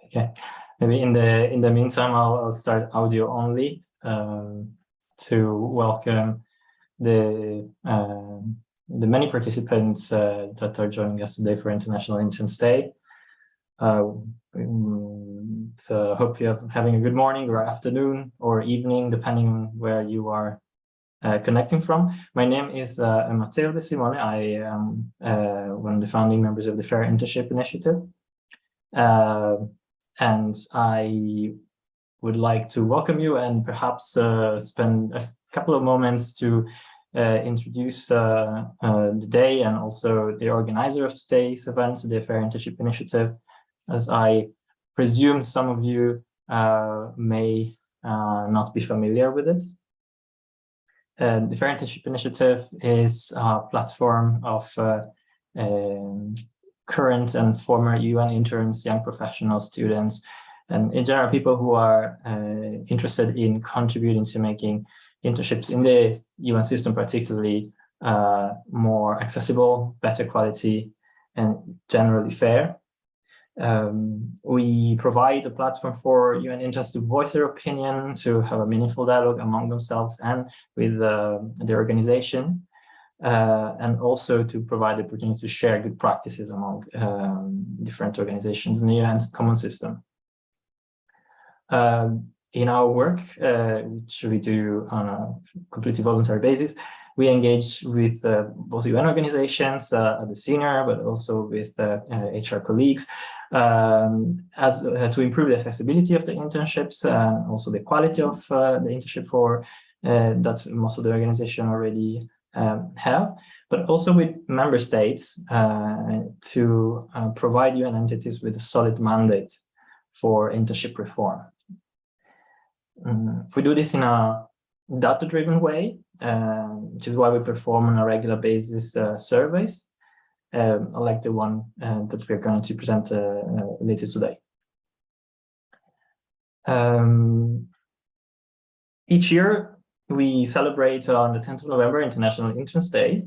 Okay, maybe in the meantime, I'll start audio only to welcome the many participants that are joining us today for International Interns Day. So hope you're having a good morning or afternoon or evening, depending on where you are connecting from. My name is Matteo De Simone. I am one of the founding members of the Fair Internship Initiative. And I would like to welcome you and perhaps spend a couple of moments to introduce the day and also the organizer of today's event, the Fair Internship Initiative, as I presume some of you may not be familiar with it. The Fair Internship Initiative is a platform of current and former UN interns, young professional students, and in general, people who are interested in contributing to making internships in the UN system, particularly more accessible, better quality, and generally fair. We provide a platform for UN interns to voice their opinion, to have a meaningful dialogue among themselves and with the organization, and also to provide the opportunity to share good practices among different organizations in the UN's common system. In our work, which we do on a completely voluntary basis, we engage with both UN organizations at the senior, but also with HR colleagues, to improve the accessibility of the internships and also the quality of the internship for that most of the organization already have, but also with member states to provide UN entities with a solid mandate for internship reform. We do this in a data-driven way, which is why we perform on a regular basis surveys, like the one that we're going to present later today. Each year, we celebrate on the 10th of November International Interns Day,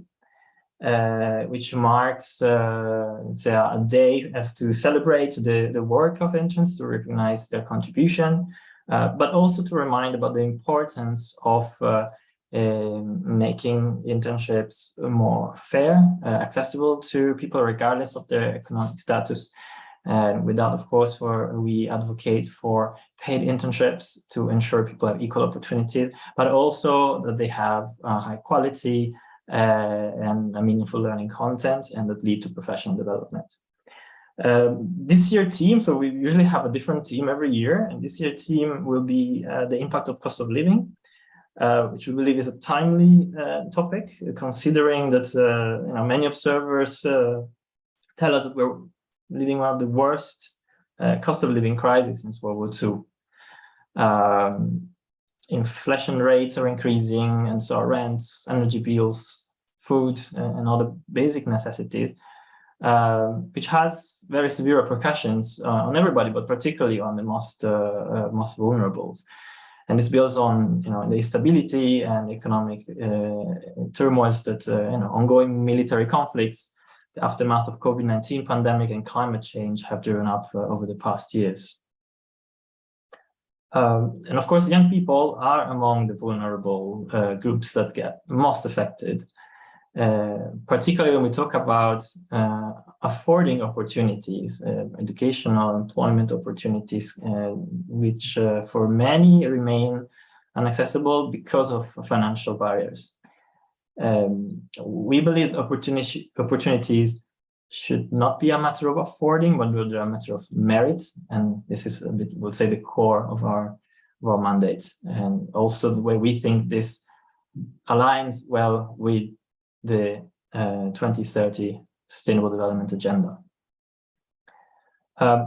which marks say a day to celebrate the work of interns, to recognize their contribution, but also to remind about the importance of making internships more fair, accessible to people regardless of their economic status. And with that, of course, we advocate for paid internships to ensure people have equal opportunities, but also that they have high quality and a meaningful learning content and that lead to professional development. This year theme, so we usually have a different theme every year, and this year theme will be the impact of cost of living, which we believe is a timely topic, considering that many observers tell us that we're living one of the worst cost of living crises since World War II. Inflation rates are increasing, and so rents, energy bills, food, and other basic necessities, which has very severe repercussions on everybody, but particularly on the most vulnerables. And this builds on the instability and economic turmoils that ongoing military conflicts, the aftermath of COVID-19 pandemic and climate change have driven up over the past years. And of course, young people are among the vulnerable groups that get most affected, particularly when we talk about affording opportunities, educational employment opportunities, which for many remain inaccessible because of financial barriers. We believe opportunities should not be a matter of affording, but rather a matter of merit, and this is a bit, we'll say, the core of our mandate, and also the way we think this aligns well with the 2030 Sustainable Development Agenda.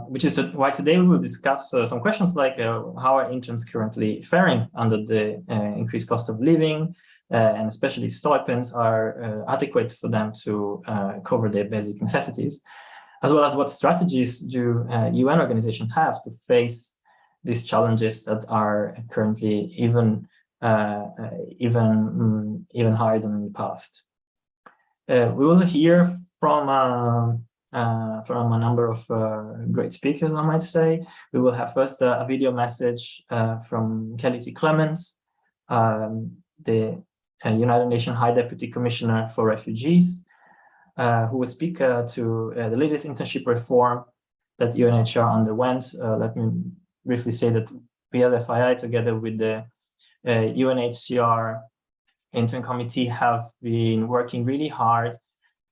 Which is why today we will discuss some questions like how are interns currently faring under the increased cost of living, and especially stipends are adequate for them to cover their basic necessities, as well as what strategies do UN organizations have to face these challenges that are currently even higher than in the past. We will hear from from a number of great speakers, I might say. We will have first a video message from Kelly T. Clements, the United Nations High Deputy Commissioner for Refugees, who will speak to the latest internship reform that UNHCR underwent. Let me briefly say that we as FII, together with the UNHCR intern committee, have been working really hard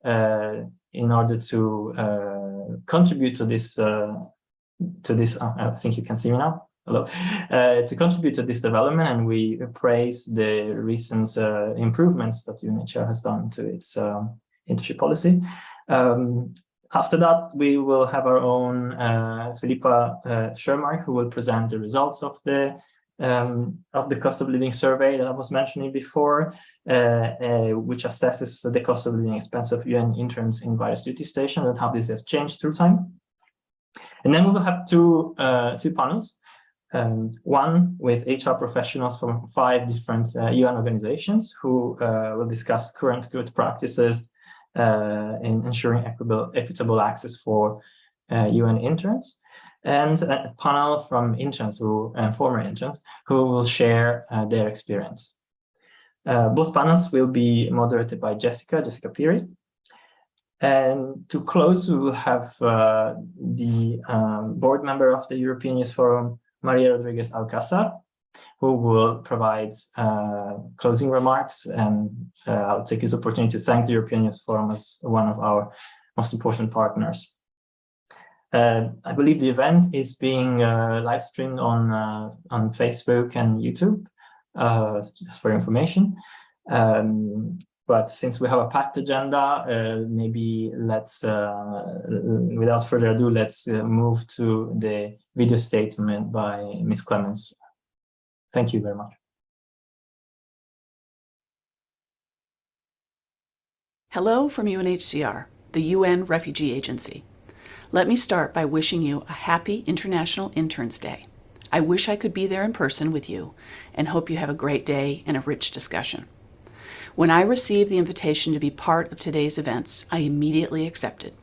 in order to contribute to this. I think you can see me now. Hello. To contribute to this development, and we praise the recent improvements that UNHCR has done to its internship policy. After that, we will have our own Philippa Schermark, who will present the results of the cost of living survey that I was mentioning before, which assesses the cost of living expense of UN interns in various duty stations and how this has changed through time. And then we will have two panels. One with HR professionals from 5 different UN organizations who will discuss current good practices in ensuring equitable access for UN interns, and a panel from interns and former interns who will share their experience. Both panels will be moderated by Jessica Piri. And to close, we will have the board member of the European Youth Forum, Maria Rodriguez Alcázar, who will provide closing remarks. And I'll take this opportunity to thank the European Youth Forum as one of our most important partners. I believe the event is being live streamed on Facebook and YouTube, just for information. But since we have a packed agenda, maybe let's, without further ado, let's move to the video statement by Ms. Clements. Thank you very much. Hello from UNHCR, the UN Refugee Agency. Let me start by wishing you a happy International Interns Day. I wish I could be there in person with you and hope you have a great day and a rich discussion. When I received the invitation to be part of today's events, I immediately accepted.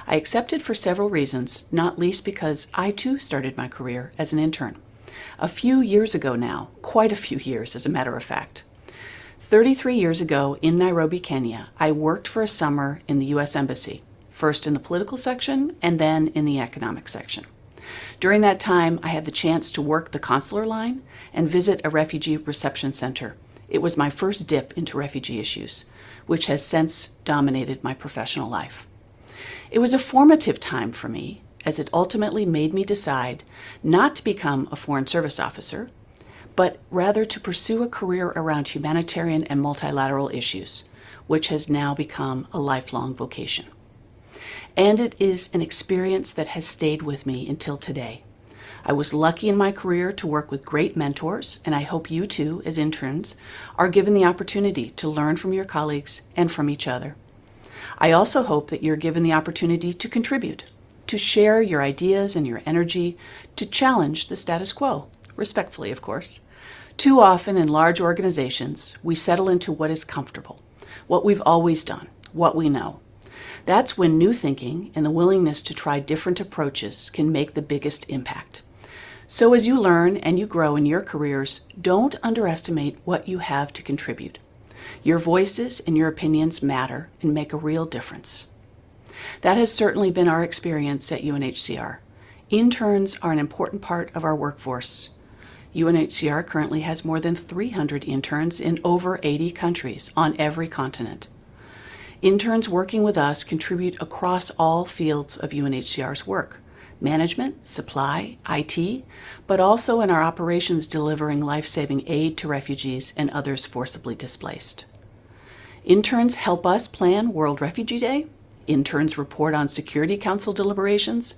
I accepted for several reasons, not least because I too started my career as an intern. A few years ago now, quite a few years as a matter of fact. 33 years ago in Nairobi, Kenya, I worked for a summer in the US Embassy, first in the political section and then in the economic section. During that time, I had the chance to work the consular line and visit a refugee reception center. It was my first dip into refugee issues, which has since dominated my professional life. It was a formative time for me, as it ultimately made me decide not to become a foreign service officer, but rather to pursue a career around humanitarian and multilateral issues, which has now become a lifelong vocation. And it is an experience that has stayed with me until today. I was lucky in my career to work with great mentors, and I hope you too, as interns, are given the opportunity to learn from your colleagues and from each other. I also hope that you're given the opportunity to contribute, to share your ideas and your energy, to challenge the status quo, respectfully, of course. Too often in large organizations, we settle into what is comfortable, what we've always done, what we know. That's when new thinking and the willingness to try different approaches can make the biggest impact. So as you learn and you grow in your careers, don't underestimate what you have to contribute. Your voices and your opinions matter and make a real difference. That has certainly been our experience at UNHCR. Interns are an important part of our workforce. UNHCR currently has more than 300 interns in over 80 countries on every continent. Interns working with us contribute across all fields of UNHCR's work: management, supply, IT, but also in our operations delivering life-saving aid to refugees and others forcibly displaced. Interns help us plan World Refugee Day. Interns report on Security Council deliberations,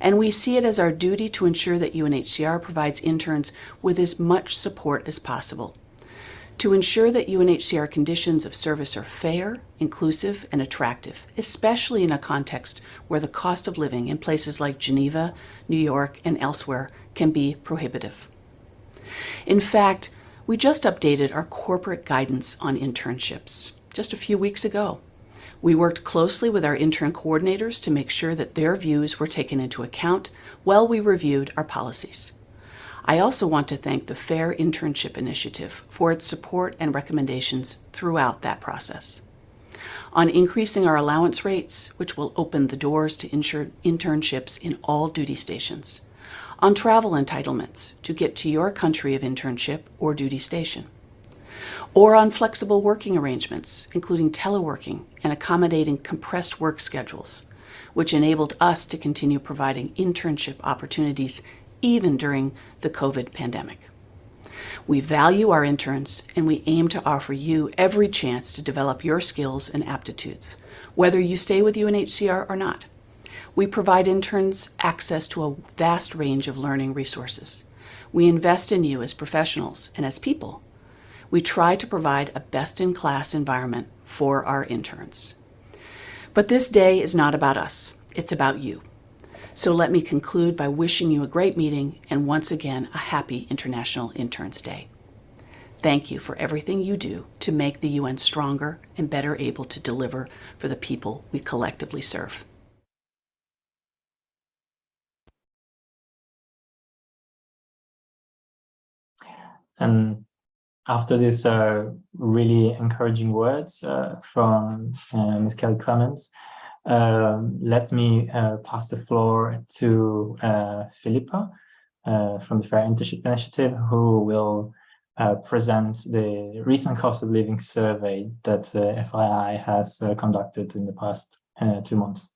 and we see it as our duty to ensure that UNHCR provides interns with as much support as possible, to ensure that UNHCR conditions of service are fair, inclusive, and attractive, especially in a context where the cost of living in places like Geneva, New York, and elsewhere can be prohibitive. In fact, we just updated our corporate guidance on internships just a few weeks ago. We worked closely with our intern coordinators to make sure that their views were taken into account while we reviewed our policies. I also want to thank the Fair Internship Initiative for its support and recommendations throughout that process. On increasing our allowance rates, which will open the doors to internships in all duty stations. On travel entitlements to get to your country of internship or duty station. Or on flexible working arrangements, including teleworking and accommodating compressed work schedules, which enabled us to continue providing internship opportunities even during the COVID pandemic. We value our interns, and we aim to offer you every chance to develop your skills and aptitudes, whether you stay with UNHCR or not. We provide interns access to a vast range of learning resources. We invest in you as professionals and as people. We try to provide a best-in-class environment for our interns. But this day is not about us, it's about you. So let me conclude by wishing you a great meeting and once again a happy International Interns Day. Thank you for everything you do to make the UN stronger and better able to deliver for the people we collectively serve. And after these really encouraging words from Ms. Kelly Clements, let me pass the floor to Philippa from the Fair Internship Initiative, who will present the recent cost of living survey that FII has conducted in the past 2 months.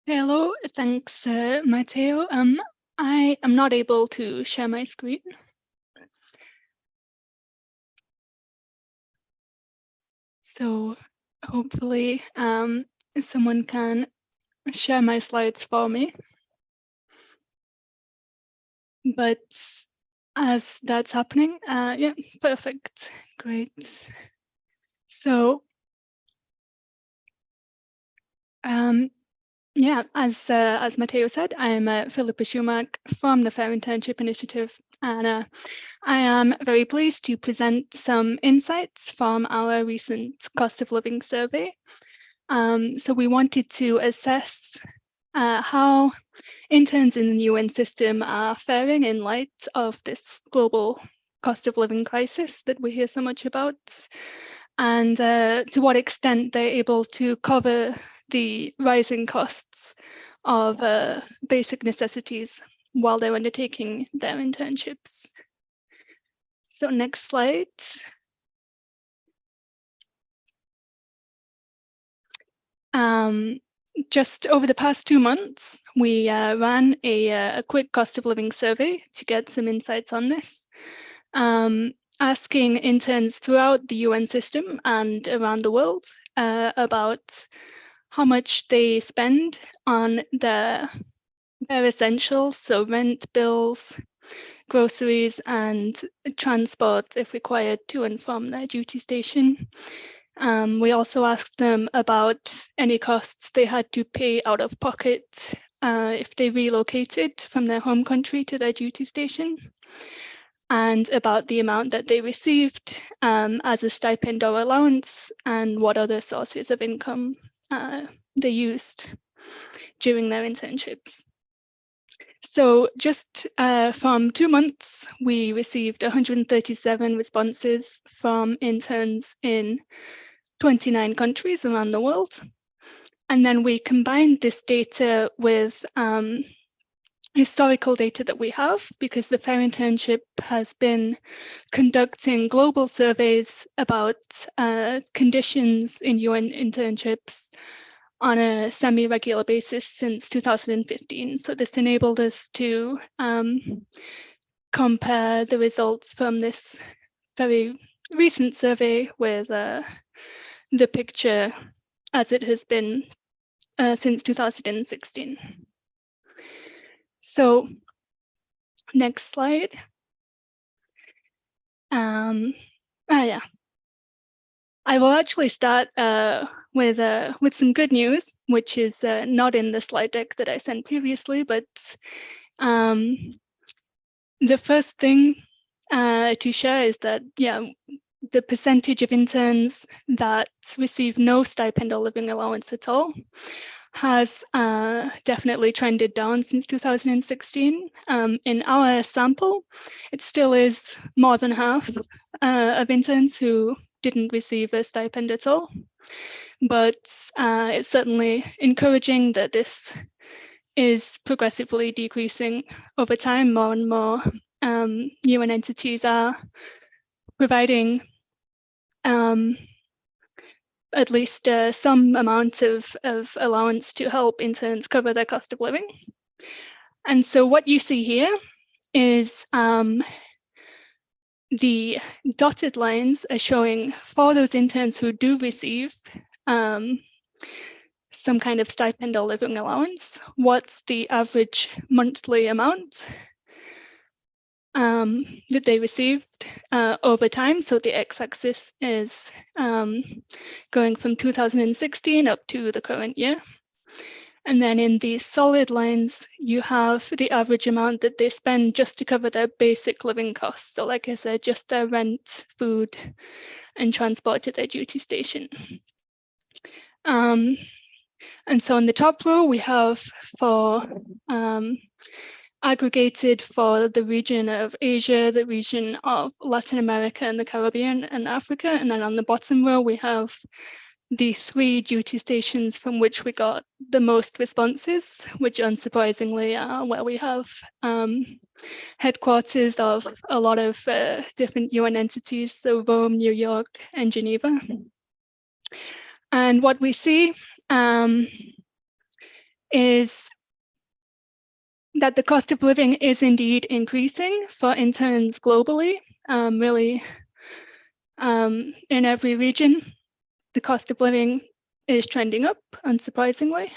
Hello, thanks, Matteo. I am not able to share my screen. So hopefully someone can share my slides for me. But as that's happening, yeah, perfect, great. So yeah, as Matteo said, I'm Philippa Schumack from the Fair Internship Initiative, and I am very pleased to present some insights from our recent cost of living survey. So we wanted to assess how interns in the UN system are faring in light of this global cost of living crisis that we hear so much about, and to what extent they're able to cover the rising costs of basic necessities while they're undertaking their internships. So next slide. Just over the past 2 months, we ran a quick cost of living survey to get some insights on this, asking interns throughout the UN system and around the world about how much they spend on their essentials, so rent, bills, groceries, and transport if required to and from their duty station. We also asked them about any costs they had to pay out of pocket if they relocated from their home country to their duty station, and about the amount that they received as a stipend or allowance, and what other sources of income they used during their internships. So just from 2 months, we received 137 responses from interns in 29 countries around the world. And then we combined this data with historical data that we have, because the Fair Internship has been conducting global surveys about conditions in UN internships on a semi-regular basis since 2015. So this enabled us to compare the results from this very recent survey with the picture as it has been since 2016. So next slide. Yeah. I will actually start with some good news, which is not in the slide deck that I sent previously, but the first thing to share is that, the percentage of interns that receive no stipend or living allowance at all has definitely trended down since 2016. In our sample, it still is more than half of interns who didn't receive a stipend at all. But it's certainly encouraging that this is progressively decreasing over time. More and more UN entities are providing at least some amount of allowance to help interns cover their cost of living. And so what you see here is the dotted lines are showing for those interns who do receive some kind of stipend or living allowance, what's the average monthly amount that they received over time. So the x-axis is going from 2016 up to the current year. And then in these solid lines, you have the average amount that they spend just to cover their basic living costs. So like I said, just their rent, food, and transport to their duty station. And so in the top row, we have for aggregated for the region of Asia, the region of Latin America and the Caribbean and Africa. And then on the bottom row, we have the 3 duty stations from which we got the most responses, which unsurprisingly are where we have headquarters of a lot of different UN entities, so Rome, New York, and Geneva. And what we see is that the cost of living is indeed increasing for interns globally, really in every region. The cost of living is trending up, unsurprisingly.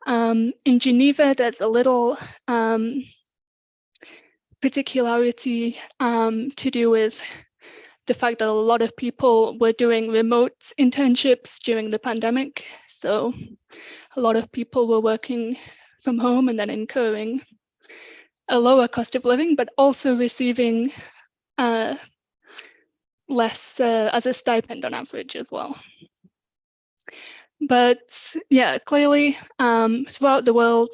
In Geneva, there's a little particularity to do with the fact that a lot of people were doing remote internships during the pandemic. So a lot of people were working from home and then incurring a lower cost of living, but also receiving less as a stipend on average as well. But yeah, clearly throughout the world,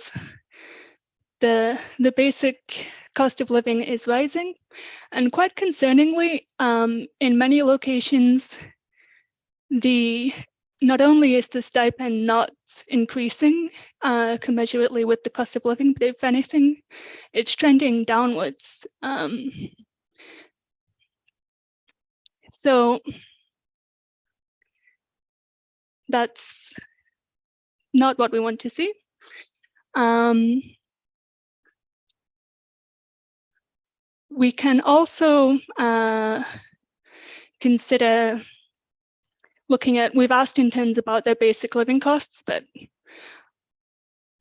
the basic cost of living is rising, and quite concerningly, in many locations, not only is the stipend not increasing commensurately with the cost of living, but if anything, it's trending downwards. So that's not what we want to see. We can also consider looking at, we've asked interns about their basic living costs, but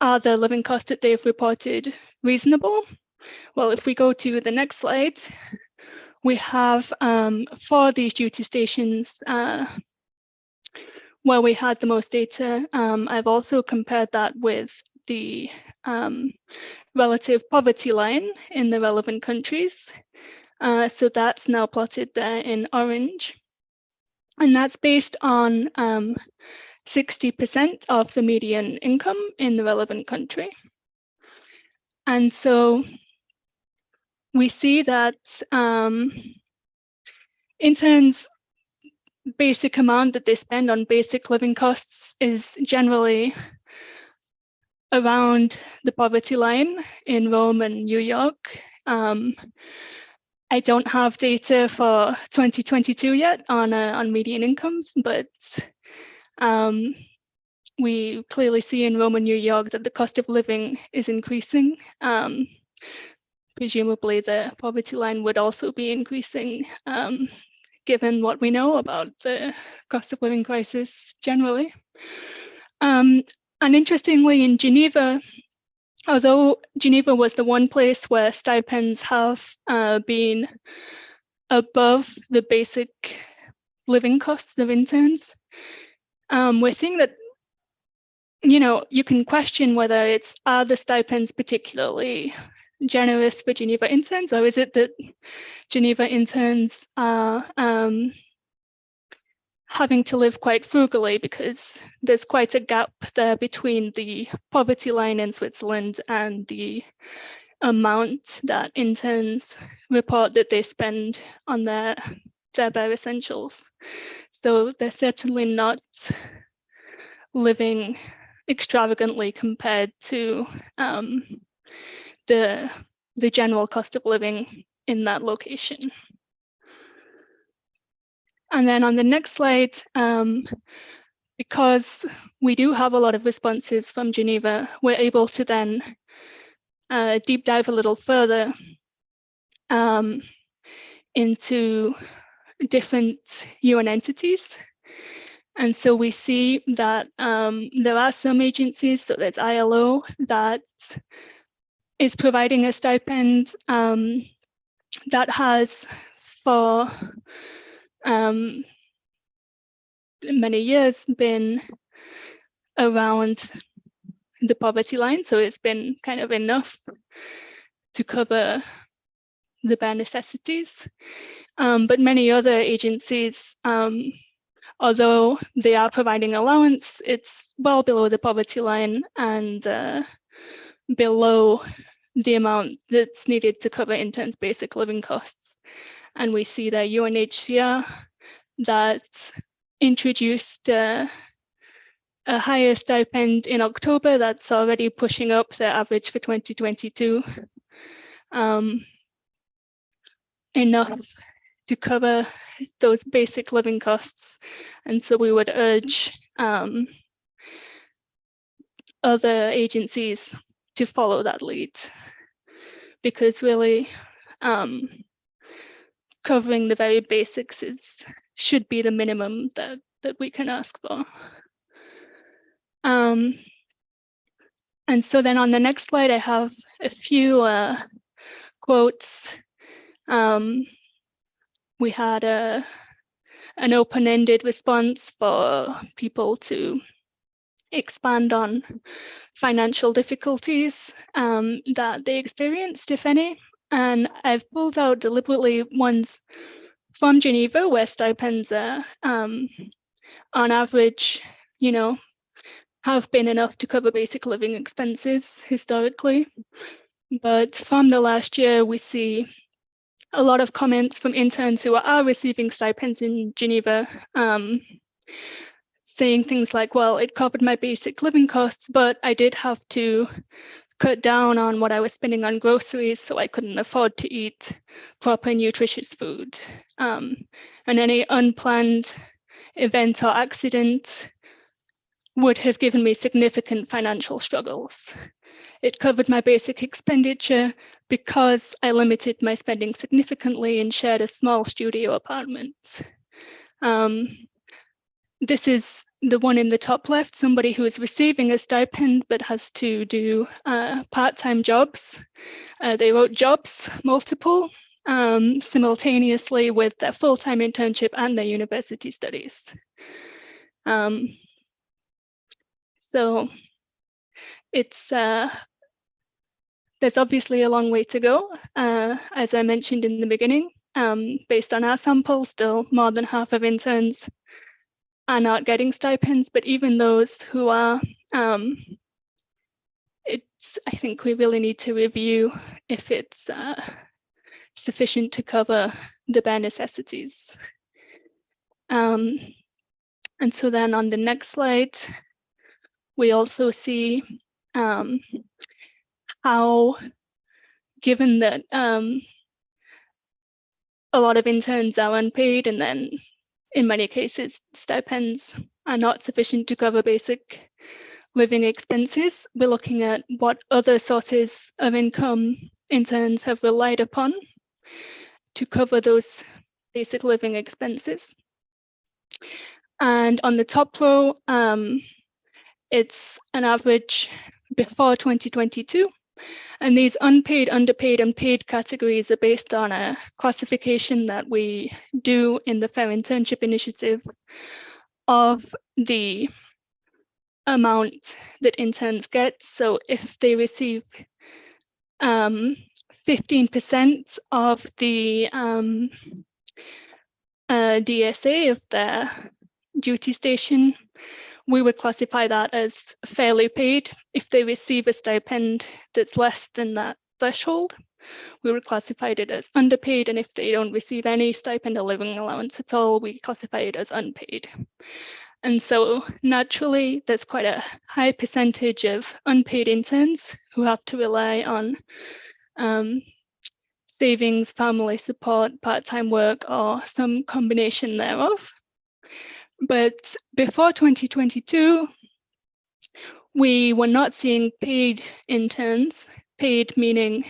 are the living costs that they've reported reasonable? Well, if we go to the next slide, we have for these duty stations where we had the most data, I've also compared that with the relative poverty line in the relevant countries. So that's now plotted there in orange. And that's based on 60% of the median income in the relevant country. And so we see that interns' basic amount that they spend on basic living costs is generally around the poverty line in Rome and New York. I don't have data for 2022 yet on median incomes, but we clearly see in Rome and New York that the cost of living is increasing. Presumably the poverty line would also be increasing given what we know about the cost of living crisis generally. And interestingly, in Geneva, although Geneva was the one place where stipends have been above the basic living costs of interns, we're seeing that, you know, you can question whether are the stipends particularly generous for Geneva interns, or is it that Geneva interns are having to live quite frugally because there's quite a gap there between the poverty line in Switzerland and the amount that interns report that they spend on their bare essentials. So they're certainly not living extravagantly compared to the general cost of living in that location. And then on the next slide, because we do have a lot of responses from Geneva, we're able to then deep dive a little further into different UN entities. And so we see that there are some agencies, so there's ILO, that is providing a stipend that has for many years been around the poverty line. So it's been kind of enough to cover the bare necessities. But many other agencies, although they are providing allowance, it's well below the poverty line and below the amount that's needed to cover interns' basic living costs. And we see that UNHCR that introduced a higher stipend in October that's already pushing up their average for 2022, enough to cover those basic living costs. And so we would urge other agencies to follow that lead, because really covering the very basics should be the minimum that we can ask for. And so then on the next slide, I have a few quotes. We had an open-ended response for people to expand on financial difficulties that they experienced, if any. And I've pulled out deliberately ones from Geneva where stipends are on average, you know, have been enough to cover basic living expenses historically. But from the last year, we see a lot of comments from interns who are receiving stipends in Geneva, saying things like, well, it covered my basic living costs, but I did have to cut down on what I was spending on groceries, so I couldn't afford to eat proper nutritious food. And any unplanned event or accident would have given me significant financial struggles. It covered my basic expenditure because I limited my spending significantly and shared a small studio apartment. This is the one in the top left, somebody who is receiving a stipend but has to do part-time jobs. They wrote jobs, multiple, simultaneously with their full-time internship and their university studies. So it's there's obviously a long way to go. As I mentioned in the beginning, based on our sample, still more than half of interns are not getting stipends, but even those who are, I think we really need to review if it's sufficient to cover the bare necessities. And so then on the next slide, we also see how, given that a lot of interns are unpaid, and then in many cases, stipends are not sufficient to cover basic living expenses, we're looking at what other sources of income interns have relied upon to cover those basic living expenses. And on the top row, it's an average before 2022. And these unpaid, underpaid, and paid categories are based on a classification that we do in the Fair Internship Initiative of the amount that interns get. So if they receive 15% of the DSA of their duty station, we would classify that as fairly paid. If they receive a stipend that's less than that threshold, we would classify it as underpaid. And if they don't receive any stipend or living allowance at all, we classify it as unpaid. And so naturally, there's quite a high percentage of unpaid interns who have to rely on savings, family support, part-time work, or some combination thereof. But before 2022, we were not seeing paid interns, paid meaning,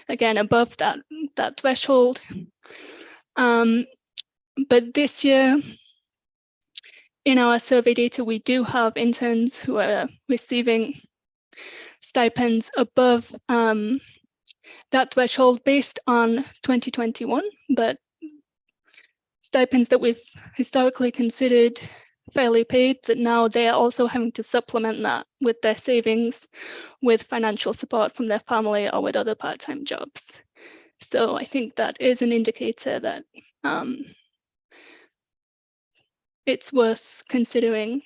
again, above that threshold. But this year, in our survey data, we do have interns who are receiving stipends above that threshold based on 2021, but stipends that we've historically considered fairly paid, that now they are also having to supplement that with their savings, with financial support from their family, or with other part-time jobs. So I think that is an indicator that it's worth considering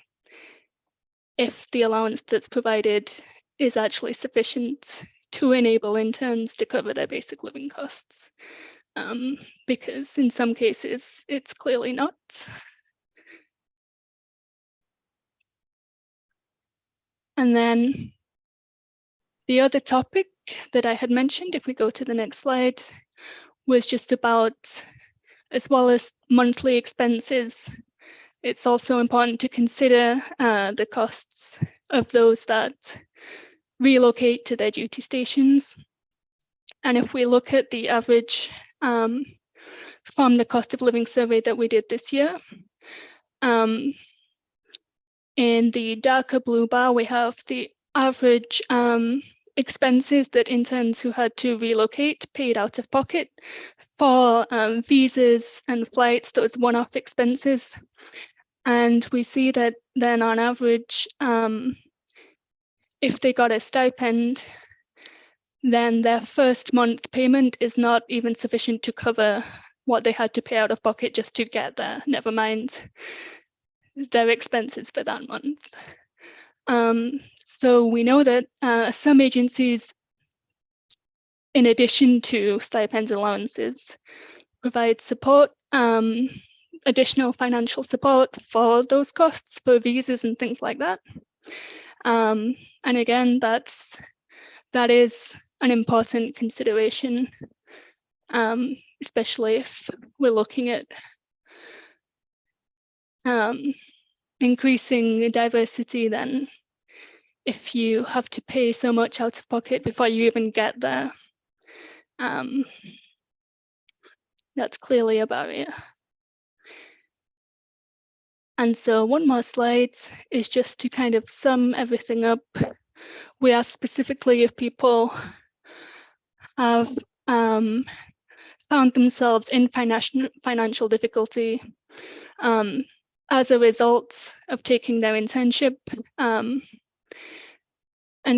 if the allowance that's provided is actually sufficient to enable interns to cover their basic living costs. Because in some cases, it's clearly not. And then the other topic that I had mentioned, if we go to the next slide, was just about, as well as monthly expenses, it's also important to consider the costs of those that relocate to their duty stations. And if we look at the average from the cost of living survey that we did this year, in the darker blue bar, we have the average expenses that interns who had to relocate paid out of pocket for visas and flights, those one-off expenses. And we see that then on average, if they got a stipend, then their first month payment is not even sufficient to cover what they had to pay out of pocket just to get there, never mind their expenses for that month. So we know that some agencies, in addition to stipends and allowances, provide support, additional financial support for those costs for visas and things like that. And again, that is an important consideration, especially if we're looking at increasing diversity. Then if you have to pay so much out of pocket before you even get there, that's clearly a barrier. And so one more slide is just to kind of sum everything up. We asked specifically if people have found themselves in financial difficulty as a result of taking their internship, and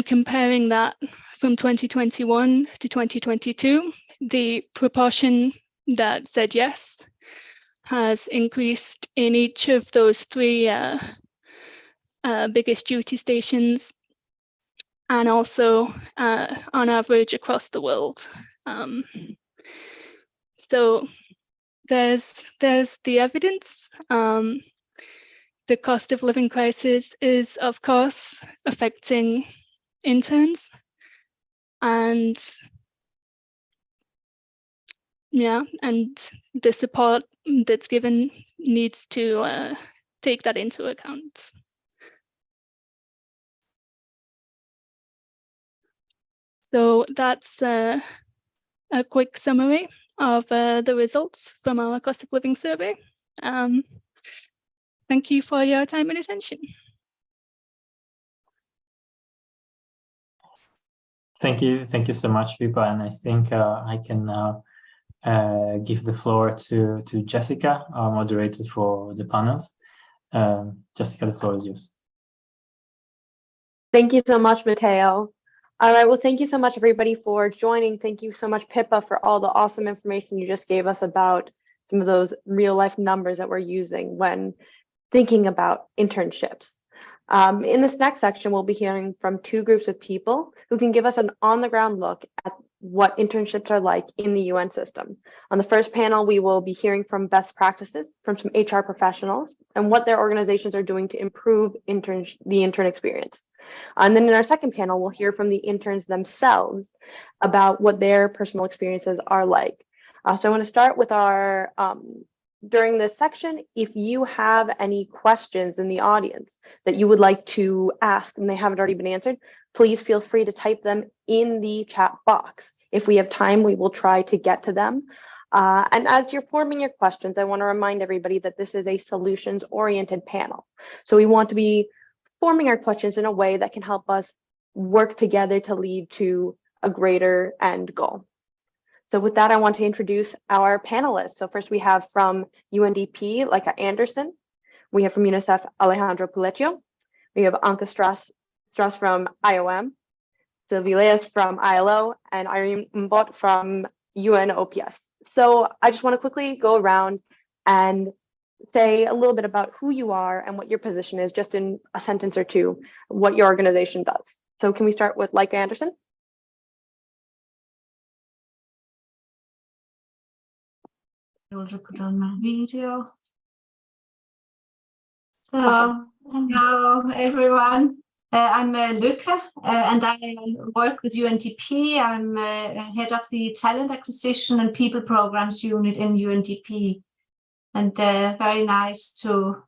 comparing that from 2021 to 2022, the proportion that said yes has increased in each of those three biggest duty stations, and also on average across the world. So there's the evidence. The cost of living crisis is, of course, affecting interns, and the support that's given needs to take that into account. So that's a quick summary of the results from our cost of living survey. Thank you for your time and attention. Thank you so much, Pippa. And I think I can now give the floor to Jessica, our moderator for the panel. Jessica, the floor is yours. Thank you so much, Matteo. All right, well, thank you so much, everybody, for joining. Thank you so much, Pippa, for all the awesome information you just gave us about some of those real-life numbers that we're using when thinking about internships. In this next section, we'll be hearing from two groups of people who can give us an on-the-ground look at what internships are like in the UN system. On the first panel, we will be hearing from best practices from some HR professionals and what their organizations are doing to improve the intern experience. And then in our second panel, we'll hear from the interns themselves about what their personal experiences are like. So I want to start with our, during this section, if you have any questions in the audience that you would like to ask and they haven't already been answered, please feel free to type them in the chat box. If we have time, we will try to get to them. And as you're forming your questions, I want to remind everybody that this is a solutions-oriented panel. So we want to be forming our questions in a way that can help us work together to lead to a greater end goal. So with that, I want to introduce our panelists. So first we have from UNDP, Leica Anderson. We have from UNICEF, Alejandro Puleccio. We have Anka Strauss from IOM, Sylvie Leas from ILO, and Irene Mbot from UNOPS. So I just want to quickly go around and say a little bit about who you are and what your position is, just in a sentence or two, what your organization does. So can we start with Leica Anderson? I will put on my video. So, awesome. Hello everyone. I'm Luca and I work with UNDP. I'm head of the Talent Acquisition and People Programs Unit in UNDP. And very nice to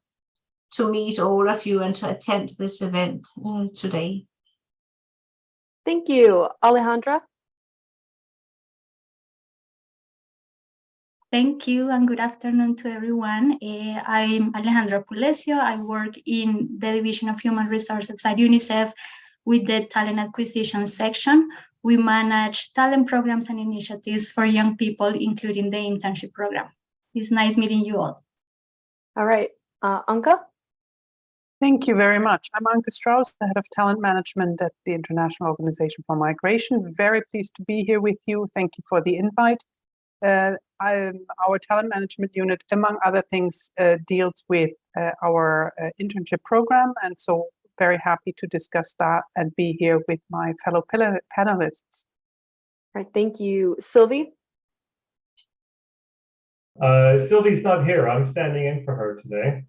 meet all of you and to attend this event today. Thank you. Alejandra? Thank you and good afternoon to everyone. I'm Alejandra Puleccio. I work in the Division of Human Resources at UNICEF with the Talent Acquisition section. We manage talent programs and initiatives for young people, including the internship program. It's nice meeting you all. All right, Anka? Thank you very much. I'm Anka Strauss, the head of talent management at the International Organization for Migration. Very pleased to be here with you. Thank you for the invite. Our talent management unit, among other things, deals with our internship program, and so very happy to discuss that and be here with my fellow panelists. All right, thank you. Sylvie? Sylvie's not here. I'm standing in for her today.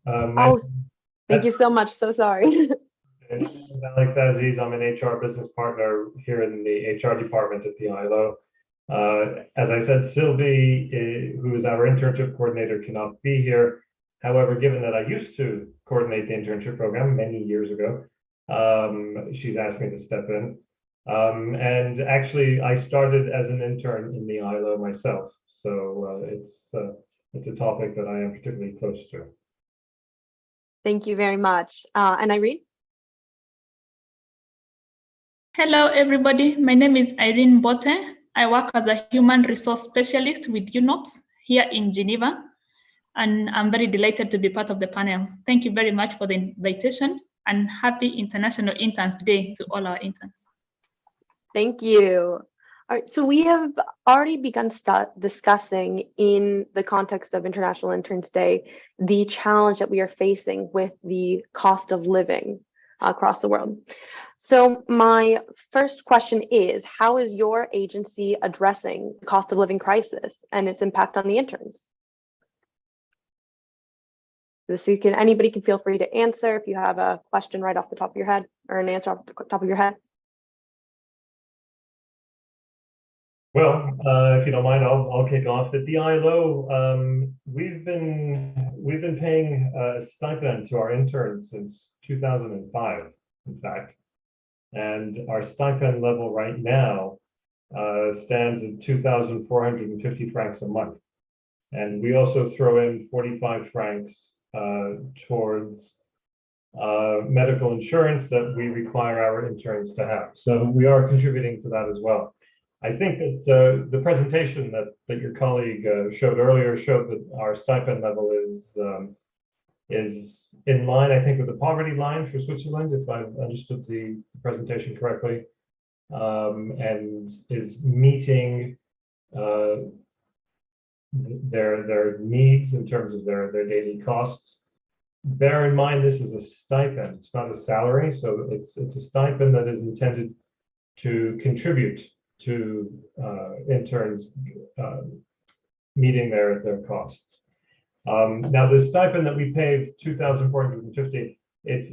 Thank you so much. So sorry. I'm Alex Aziz. I'm an HR business partner here in the HR department at the ILO. As I said, Sylvie, who is our internship coordinator, cannot be here. However, given that I used to coordinate the internship program many years ago, she's asked me to step in. And actually, I started as an intern in the ILO myself. So it's a topic that I am particularly close to. Thank you very much. And Irene? Hello, everybody. My name is Irene Bote. I work as a human resource specialist with UNOPS here in Geneva, and I'm very delighted to be part of the panel. Thank you very much for the invitation, and happy International Interns Day to all our interns. Thank you. All right, so we have already begun discussing in the context of International Interns Day, the challenge that we are facing with the cost of living across the world. So my first question is, how is your agency addressing the cost of living crisis and its impact on the interns? Anybody can feel free to answer if you have a question right off the top of your head or an answer off the top of your head. Well, if you don't mind, I'll kick off. At the ILO, we've been paying a stipend to our interns since 2005, in fact. And our stipend level right now stands at 2,450 francs a month. And we also throw in 45 francs towards medical insurance that we require our interns to have. So we are contributing to that as well. I think that the presentation that your colleague showed earlier showed that our stipend level is in line, I think, with the poverty line for Switzerland, if I've understood the presentation correctly, and is meeting their needs in terms of their daily costs. Bear in mind, this is a stipend, it's not a salary, so it's a stipend that is intended to contribute to interns meeting their costs. Now, the stipend that we pay, 2,450,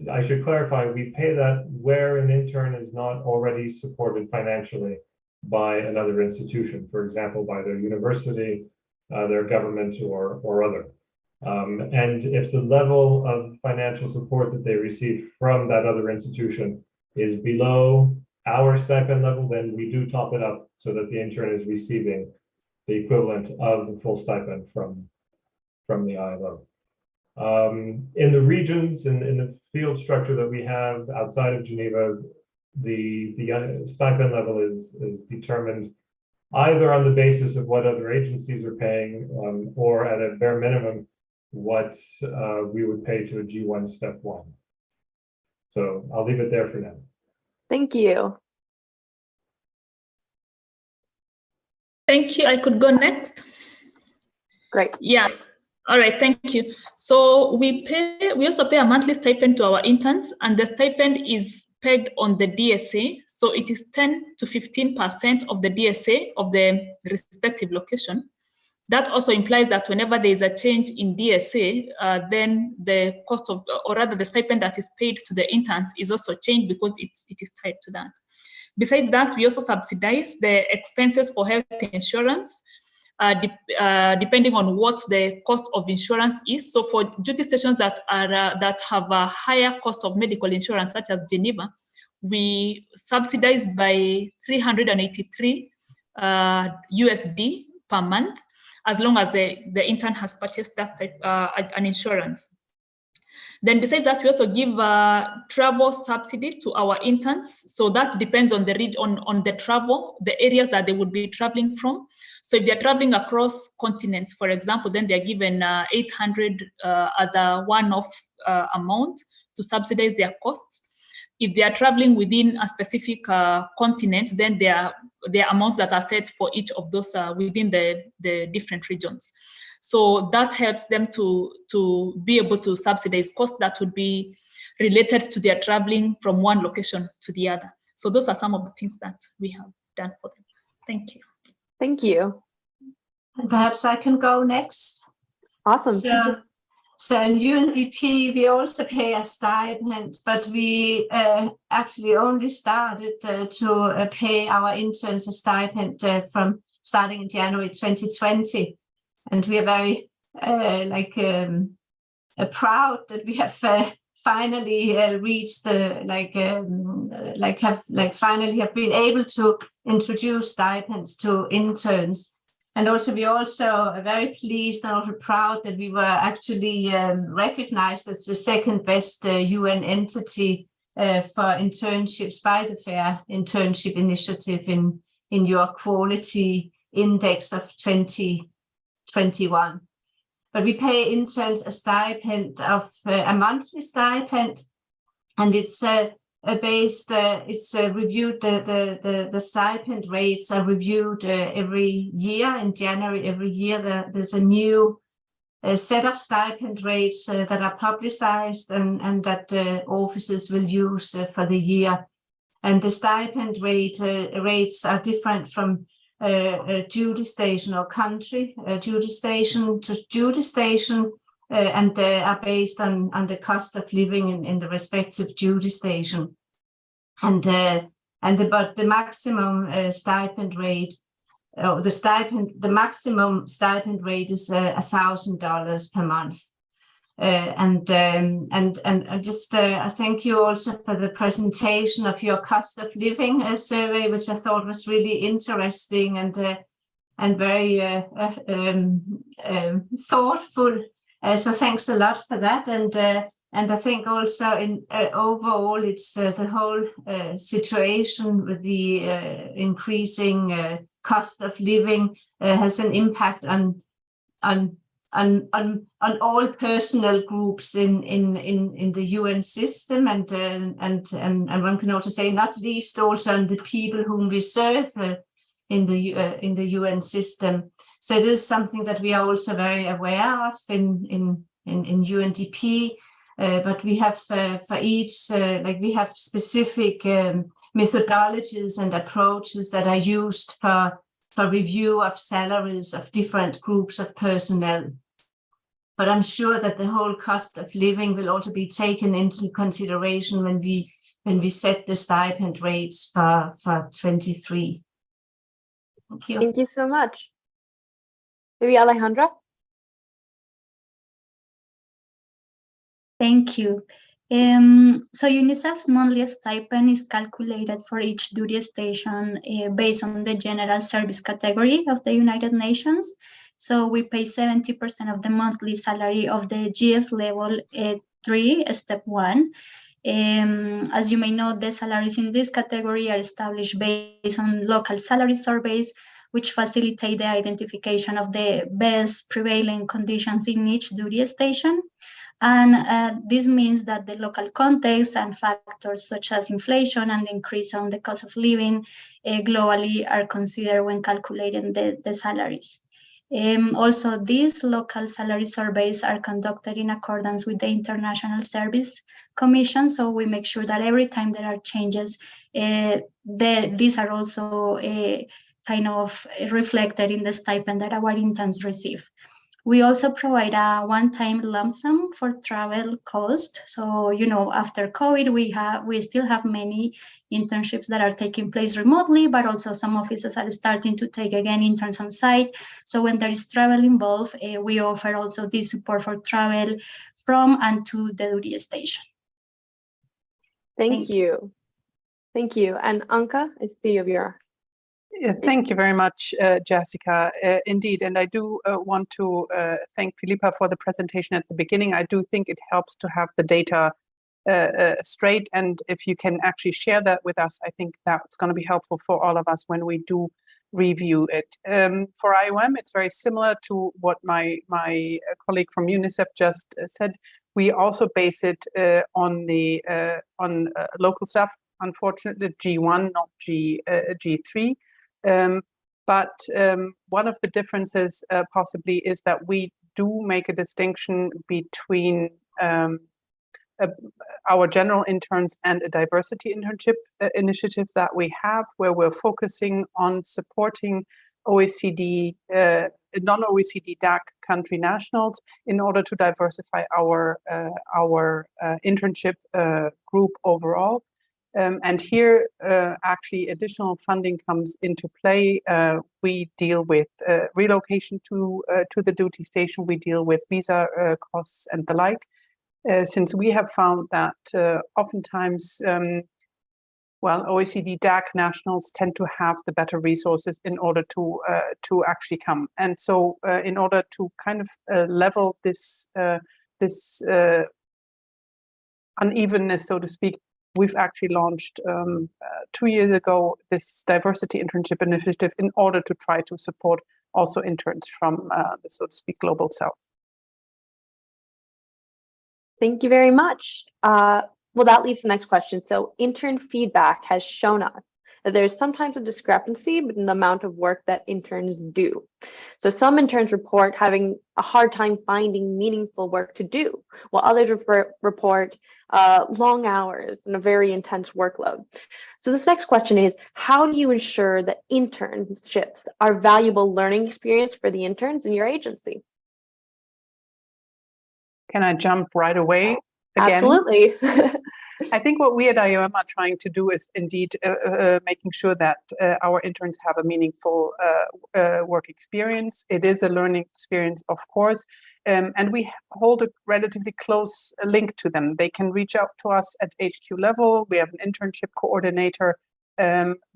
I should clarify, we pay that where an intern is not already supported financially by another institution, for example, by their university, their government, or other. And if the level of financial support that they receive from that other institution is below our stipend level, then we do top it up so that the intern is receiving the equivalent of the full stipend from the ILO. In the regions, in the field structure that we have outside of Geneva, the stipend level is determined either on the basis of what other agencies are paying, or at a bare minimum, what we would pay to a G1 step 1. So I'll leave it there for now. Thank you. Thank you. I could go next. Great. Yes. All right. Thank you. So we also pay a monthly stipend to our interns, and the stipend is pegged on the DSA. So it is 10 to 15% of the DSA of the respective location. That also implies that whenever there is a change in DSA, then the cost of, or rather the stipend that is paid to the interns is also changed because it is tied to that. Besides that, we also subsidize the expenses for health insurance, depending on what the cost of insurance is. So for duty stations that have a higher cost of medical insurance, such as Geneva, we subsidize by 383 USD per month, as long as the intern has purchased that type, an insurance. Then besides that, we also give travel subsidy to our interns. So that depends on the on the travel, the areas that they would be traveling from. So if they're traveling across continents, for example, then they're given 800 as a one-off amount to subsidize their costs. If they are traveling within a specific continent, then there are amounts that are set for each of those within the different regions. So that helps them to be able to subsidize costs that would be related to their traveling from one location to the other. So those are some of the things that we have done for them. Thank you. Thank you. And perhaps I can go next. Awesome. So in UNDP, we also pay a stipend, but we actually only started to pay our interns a stipend from starting in January 2020. And we are very proud that we have finally reached the finally have been able to introduce stipends to interns. And also, we also are very pleased and also proud that we were actually recognized as the second best UN entity for internships by the FAIR Internship Initiative in your quality index of 2021. But we pay interns a stipend of a monthly stipend, and it's reviewed. The stipend rates are reviewed every year. In January every year, there's a new set of stipend rates that are publicized and that offices will use for the year. And the stipend rates are different from duty station or country, duty station to duty station, and are based on the cost of living in the respective duty station. And the maximum stipend rate, the maximum stipend rate is $1,000 per month. And just I thank you also for the presentation of your cost of living survey, which I thought was really interesting and very thoughtful. So thanks a lot for that. And I think also in overall, it's the whole situation with the increasing cost of living has an impact on all personnel groups in the UN system, and one can also say not least also on the people whom we serve in the UN system. So it is something that we are also very aware of in UNDP. But we have for each, we have specific methodologies and approaches that are used for review of salaries of different groups of personnel. But I'm sure that the whole cost of living will also be taken into consideration when we set the stipend rates for 23. Thank you. Thank you so much. Maybe Alejandra? Thank you. So UNICEF's monthly stipend is calculated for each duty station based on the general service category of the United Nations. So we pay 70% of the monthly salary of the GS level 3, step 1. As you may know, the salaries in this category are established based on local salary surveys, which facilitate the identification of the best prevailing conditions in each duty station. And this means that the local context and factors such as inflation and the increase on the cost of living globally are considered when calculating the salaries. Also, these local salary surveys are conducted in accordance with the International Service Commission, so we make sure that every time there are changes, these are also kind of reflected in the stipend that our interns receive. We also provide a one-time lump sum for travel cost. So, after COVID, we still have many internships that are taking place remotely, but also some offices are starting to take again interns on site. So when there is travel involved, we offer also this support for travel from and to the duty station. Thank you. Thank you. And Anka, I see you have your... Thank you very much, Jessica. Indeed, and I do want to thank Philippa for the presentation at the beginning. I do think it helps to have the data straight, and if you can actually share that with us, I think that's going to be helpful for all of us when we do review it. For IOM, it's very similar to what my colleague from UNICEF just said. We also base it on local staff, unfortunately G1, not G3. But one of the differences possibly is that we do make a distinction between our general interns and a diversity internship initiative that we have, where we're focusing on supporting OECD, non-OECD DAC country nationals in order to diversify our internship group overall. And here, actually, additional funding comes into play. We deal with relocation to the duty station. We deal with visa costs and the like. Since we have found that oftentimes, OECD DAC nationals tend to have the better resources in order to actually come. And so, in order to kind of level this unevenness, so to speak, we've actually launched 2 years ago this diversity internship initiative in order to try to support also interns from the, so to speak, global south. Thank you very much. Well, that leads to the next question. So intern feedback has shown us that there's sometimes a discrepancy in the amount of work that interns do. So some interns report having a hard time finding meaningful work to do, while others report long hours and a very intense workload. So this next question is, how do you ensure that internships are valuable learning experience for the interns in your agency? Can I jump right away again? Absolutely. I think what we at IOM are trying to do is indeed making sure that our interns have a meaningful work experience. It is a learning experience, of course, and we hold a relatively close link to them. They can reach out to us at HQ level. We have an internship coordinator.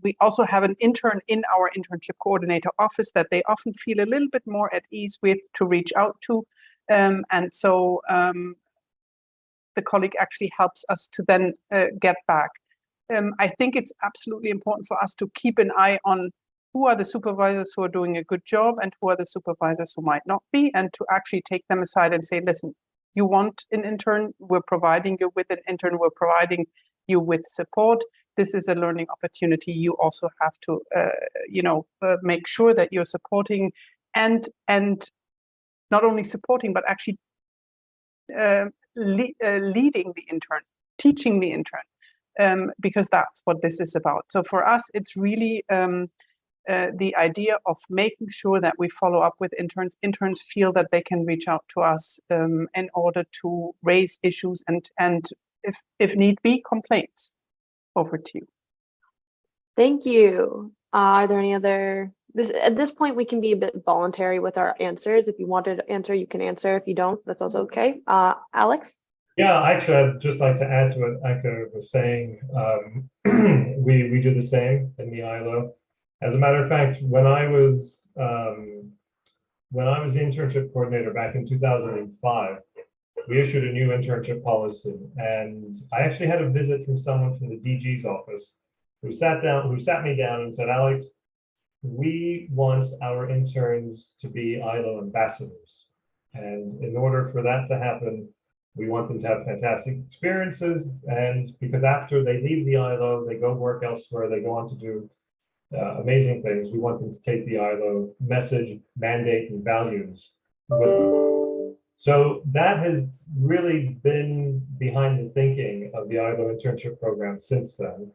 We also have an intern in our internship coordinator office that they often feel a little bit more at ease with to reach out to. And so the colleague actually helps us to then get back. I think it's absolutely important for us to keep an eye on who are the supervisors who are doing a good job and who are the supervisors who might not be, and to actually take them aside and say, listen, you want an intern, we're providing you with an intern, we're providing you with support. This is a learning opportunity. You also have to, make sure that you're supporting and not only supporting, but actually leading the intern, teaching the intern, because that's what this is about. So for us, it's really the idea of making sure that we follow up with interns. Interns feel that they can reach out to us in order to raise issues and if need be, complaints. Over to you. Thank you. Are there any other? At this point, we can be a bit voluntary with our answers. If you wanted to answer, you can answer. If you don't, that's also okay. Alex? Yeah, actually, I'd just like to add to what Anka was saying. We do the same in the ILO. As a matter of fact, when I was the internship coordinator back in 2005, we issued a new internship policy, and I actually had a visit from someone from the DG's office who sat me down and said, Alex, we want our interns to be ILO ambassadors. And in order for that to happen, we want them to have fantastic experiences. And because after they leave the ILO, they go work elsewhere, they go on to do amazing things. We want them to take the ILO message, mandate, and values with them. So that has really been behind the thinking of the ILO internship program since then.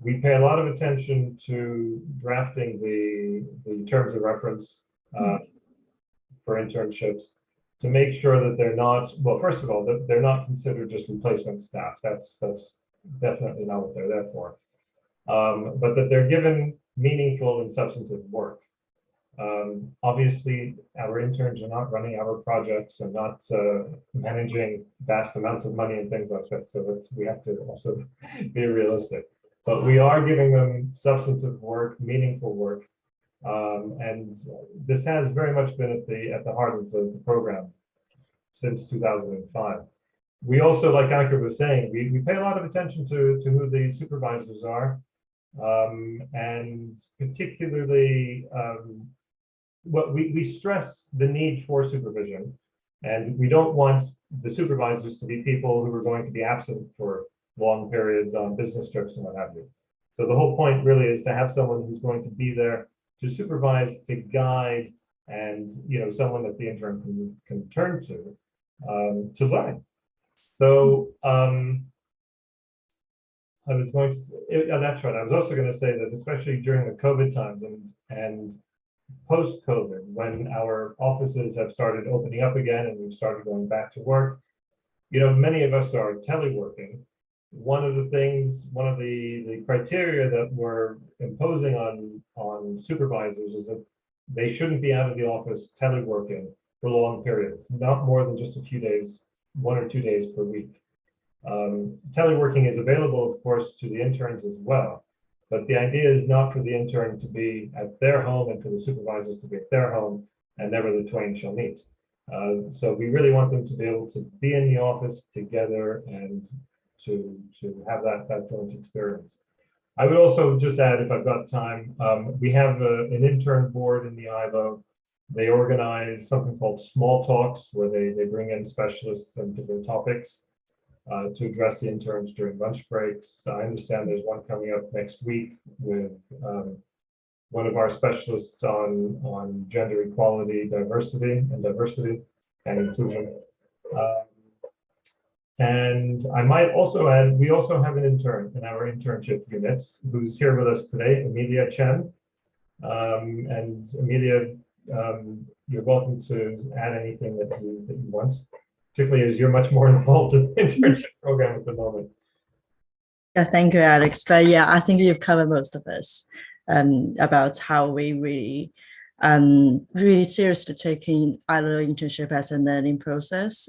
We pay a lot of attention to drafting the terms of reference for internships to make sure that they're not, well, first of all, that they're not considered just replacement staff. That's definitely not what they're there for. But that they're given meaningful and substantive work. Obviously, our interns are not running our projects and not managing vast amounts of money and things like that. So we have to also be realistic. But we are giving them substantive work, meaningful work. And this has very much been at the heart of the program since 2005. We also, like Anka was saying, we pay a lot of attention to who the supervisors are. And particularly, we stress the need for supervision, and we don't want the supervisors to be people who are going to be absent for long periods on business trips and what have you. So the whole point really is to have someone who's going to be there to supervise, to guide, and someone that the intern can turn to learn. So I was going to say, that's right. I was also going to say that especially during the COVID times and post-COVID, when our offices have started opening up again and we've started going back to work, many of us are teleworking. One of the criteria that we're imposing on supervisors is that they shouldn't be out of the office teleworking for long periods, not more than just a few days, 1 or 2 days per week. Teleworking is available, of course, to the interns as well. But the idea is not for the intern to be at their home and for the supervisors to be at their home, and never the twain shall meet. So we really want them to be able to be in the office together and to have that joint experience. I would also just add, if I've got time, we have an intern board in the ILO. They organize something called small talks, where they bring in specialists on different topics to address the interns during lunch breaks. I understand there's one coming up next week with one of our specialists on gender equality, diversity and inclusion. And I might also add, we also have an intern in our internship units who's here with us today, Amelia Chen. And Amelia, you're welcome to add anything that you want, particularly as you're much more involved in the internship program at the moment. Yeah, thank you, Alex. But yeah, I think you've covered most of this about how we really seriously taking ILO internship as a learning process.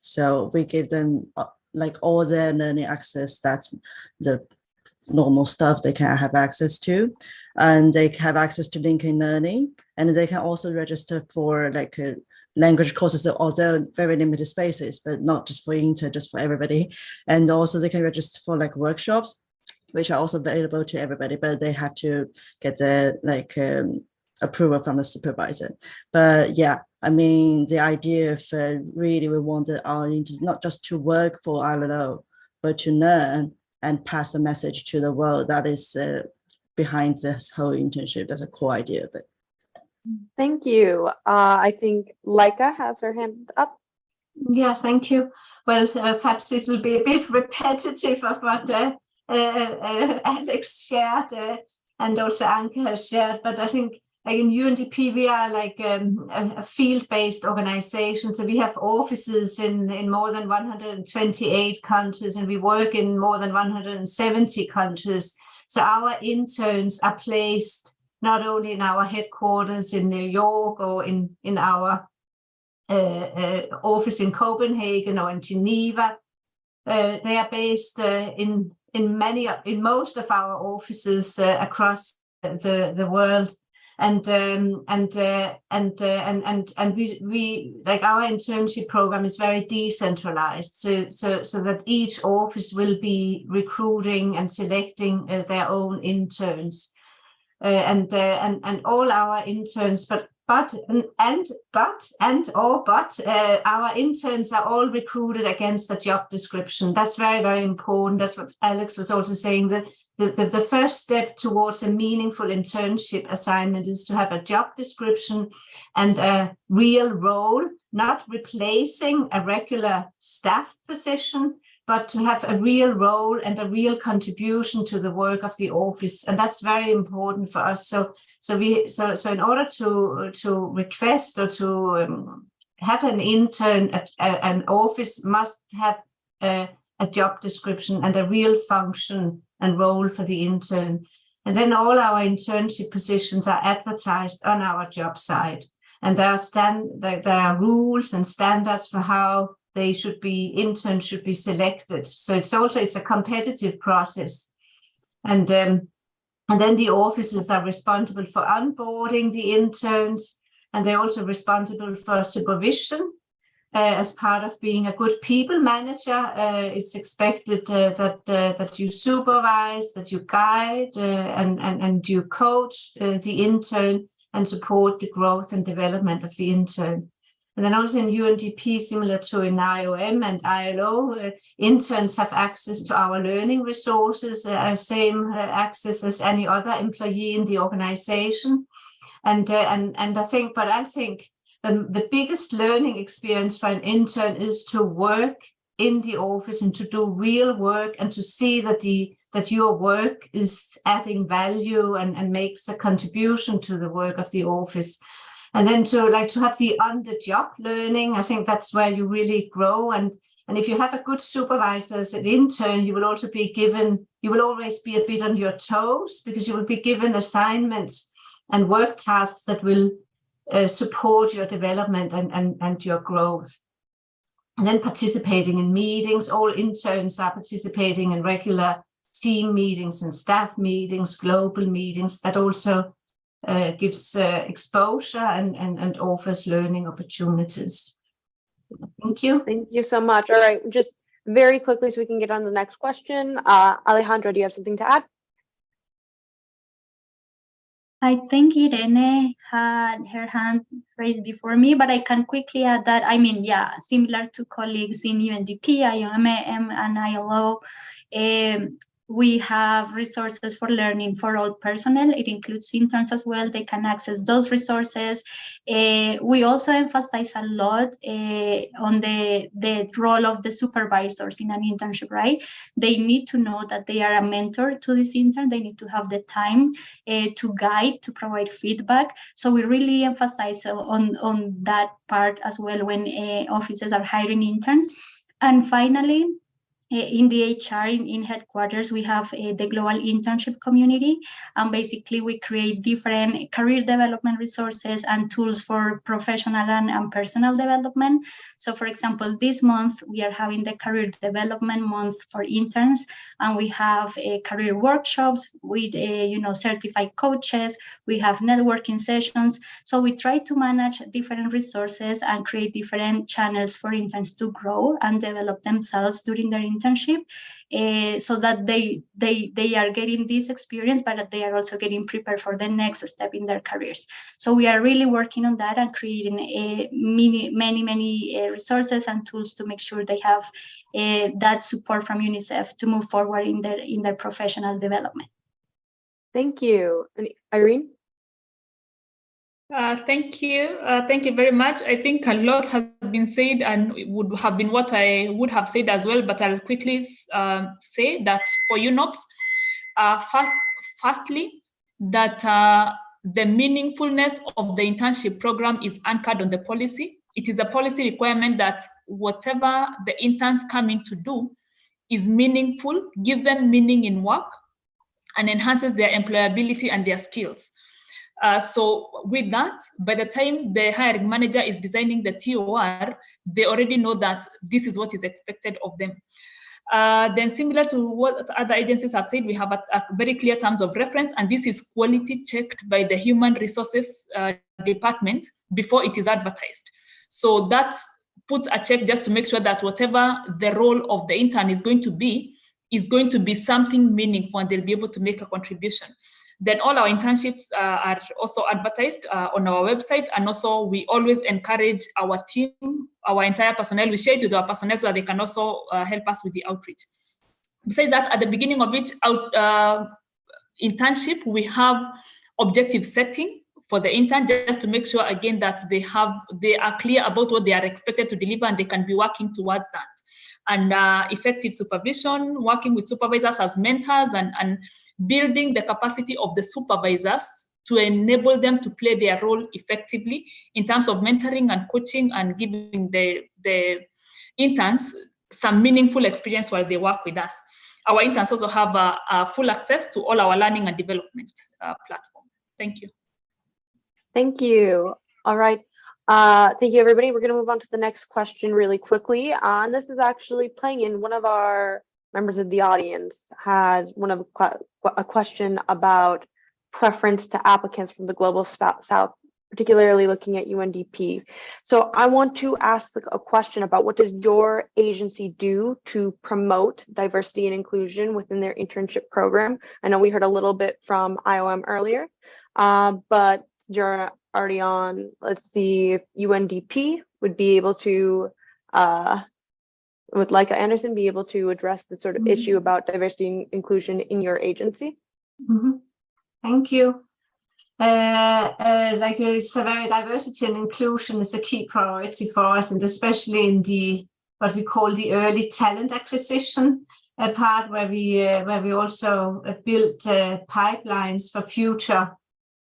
So we give them like all their learning access, that's the normal stuff they can have access to. And they have access to LinkedIn Learning, and they can also register for like language courses, although very limited spaces, but not just for intern, just for everybody. And also they can register for like workshops. which are also available to everybody, but they have to get the approval from the supervisor. But yeah, I mean, the idea of really we wanted our interns not just to work for ILO, but to learn and pass a message to the world. That is behind this whole internship. That's a core idea of it. Thank you. I think Laika has her hand up. Yeah, thank you. Well, perhaps it will be a bit repetitive of what Alex shared and also Anke has shared, but I think like in UNDP, we are like a field-based organization. So we have offices in more than 128 countries, and we work in more than 170 countries. So our interns are placed not only in our headquarters in New York or in our office in Copenhagen or in Geneva. They are based in most of our offices across the world. And we like our internship program is very decentralized, so that each office will be recruiting and selecting their own interns, and all our interns, our interns are all recruited against a job description. That's very, very important. That's what Alex was also saying, that the first step towards a meaningful internship assignment is to have a job description and a real role, not replacing a regular staff position, but to have a real role and a real contribution to the work of the office. And that's very important for us. So in order to request or to have an intern, an office must have a job description and a real function and role for the intern. And then all our internship positions are advertised on our job site. And there are rules and standards for how interns should be selected. So it's a competitive process. And then the offices are responsible for onboarding the interns, and they're also responsible for supervision. As part of being a good people manager, it's expected that you supervise, that you guide, and you coach the intern and support the growth and development of the intern. And then also in UNDP, similar to in IOM and ILO, interns have access to our learning resources, same access as any other employee in the organization. And I think the biggest learning experience for an intern is to work in the office and to do real work and to see that your work is adding value and makes a contribution to the work of the office. And then to have the on-the-job learning, I think that's where you really grow. And if you have a good supervisor as an intern, you will also be given, you will always be a bit on your toes, because you will be given assignments and work tasks that will support your development and your growth. And then participating in meetings. All interns are participating in regular team meetings and staff meetings, global meetings. That also gives exposure and offers learning opportunities. Thank you. Thank you so much. All right, just very quickly so we can get on the next question. Alejandra, do you have something to add? I think Irene had her hand raised before me, but I can quickly add that, I mean, yeah, similar to colleagues in UNDP, IOM, and ILO, we have resources for learning for all personnel. It includes interns as well. They can access those resources. We also emphasize a lot on the role of the supervisors in an internship, right? They need to know that they are a mentor to this intern. They need to have the time to guide, to provide feedback. So we really emphasize on that part as well when offices are hiring interns. And finally, in the HR in headquarters, we have the global internship community, and basically we create different career development resources and tools for professional and personal development. So for example, this month we are having the career development month for interns, and we have career workshops with certified coaches. We have networking sessions. So we try to manage different resources and create different channels for interns to grow and develop themselves during their internship, so that they are getting this experience, but they are also getting prepared for the next step in their careers. So we are really working on that and creating many resources and tools to make sure they have that support from UNICEF to move forward in their professional development. Thank you. And Irene? Thank you. Thank you very much. I think a lot has been said and it would have been what I would have said as well, but I'll quickly say that for UNOPS, firstly, that the meaningfulness of the internship program is anchored on the policy. It is a policy requirement that whatever the interns come in to do is meaningful, gives them meaning in work, and enhances their employability and their skills. So with that, by the time the hiring manager is designing the TOR, they already know that this is what is expected of them. Then similar to what other agencies have said, we have a very clear terms of reference, and this is quality checked by the human resources department before it is advertised. So that puts a check just to make sure that whatever the role of the intern is going to be something meaningful and they'll be able to make a contribution. Then all our internships are also advertised on our website, and also we always encourage our team, our entire personnel, we share it with our personnel so that they can also help us with the outreach. Besides that, at the beginning of each internship, we have objective setting for the intern, just to make sure again that they are clear about what they are expected to deliver and they can be working towards that. And effective supervision, working with supervisors as mentors, and building the capacity of the supervisors to enable them to play their role effectively in terms of mentoring and coaching and giving the interns some meaningful experience while they work with us. Our interns also have full access to all our learning and development platform. Thank you. Thank you. All right. Thank you, everybody. We're going to move on to the next question really quickly. And this is actually playing in one of our members of the audience has a question about preference to applicants from the Global South, particularly looking at UNDP. So I want to ask a question about what does your agency do to promote diversity and inclusion within their internship program? I know we heard a little bit from IOM earlier, but you're already on, let's see if UNDP would be able to, would Leica Anderson be able to address the sort of issue about diversity and inclusion in your agency? Thank you. Like diversity and inclusion is a key priority for us, and especially in what we call the early talent acquisition part, where we also build pipelines for future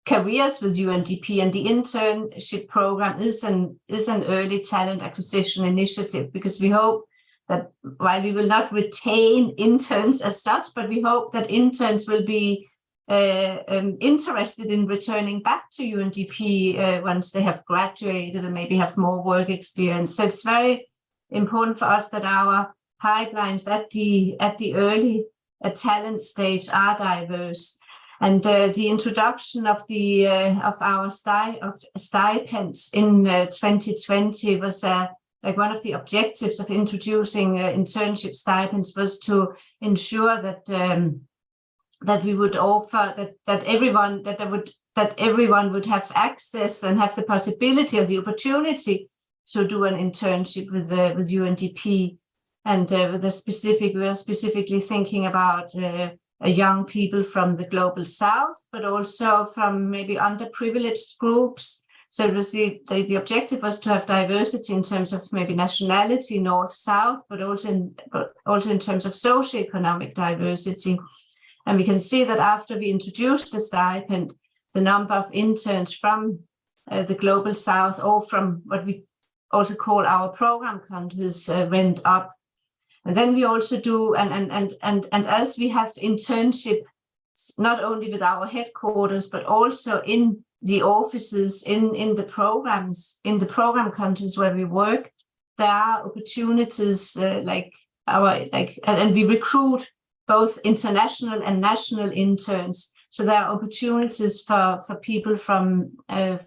careers with UNDP, and the internship program is an early talent acquisition initiative, because we hope that while we will not retain interns as such, but we hope that interns will be interested in returning back to UNDP once they have graduated and maybe have more work experience. So it's very important for us that our pipelines at the early talent stage are diverse. And the introduction of our stipends in 2020 was like one of the objectives of introducing internship stipends was to ensure that we would offer that everyone would have access and have the possibility of the opportunity to do an internship with UNDP, and we are specifically thinking about young people from the Global South, but also from maybe underprivileged groups. So it was the objective was to have diversity in terms of maybe nationality, North, South, but also in terms of socioeconomic diversity. And we can see that after we introduced the stipend, the number of interns from the Global South, or from what we also call our program countries, went up. And then we also do, and as we have internship, not only with our headquarters, but also in the offices, in the programs, in the program countries where we work, there are opportunities and we recruit both international and national interns. So there are opportunities for people from the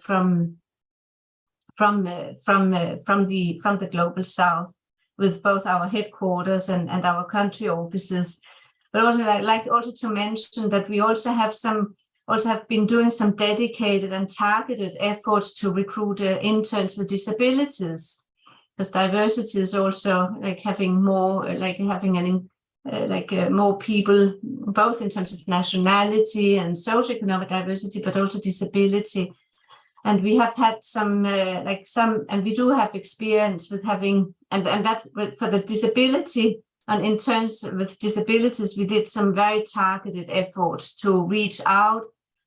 Global South. with both our headquarters and our country offices. But also I'd like also to mention that we also have been doing some dedicated and targeted efforts to recruit interns with disabilities, because diversity is also like having more, more people, both in terms of nationality and socioeconomic diversity, but also disability. And we have had some, and we do have experience with having, and that for the disability and interns with disabilities, we did some very targeted efforts to reach out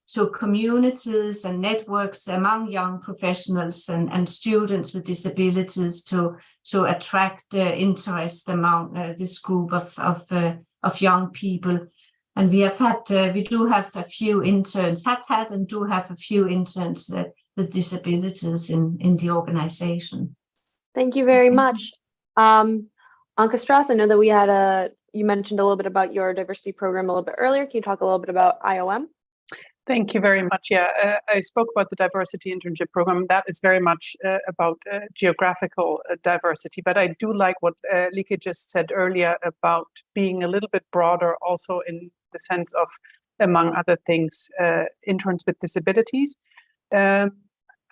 to communities and networks among young professionals and students with disabilities to attract interest among this group of young people. And we have had, we do have a few interns, have had and do have a few interns with disabilities in the organization. Thank you very much. Anke Strauss, I know that we had you mentioned a little bit about your diversity program a little bit earlier. Can you talk a little bit about IOM? Thank you very much. Yeah, I spoke about the diversity internship program. That is very much about geographical diversity, but I do like what Lieke just said earlier about being a little bit broader also in the sense of, among other things, interns with disabilities.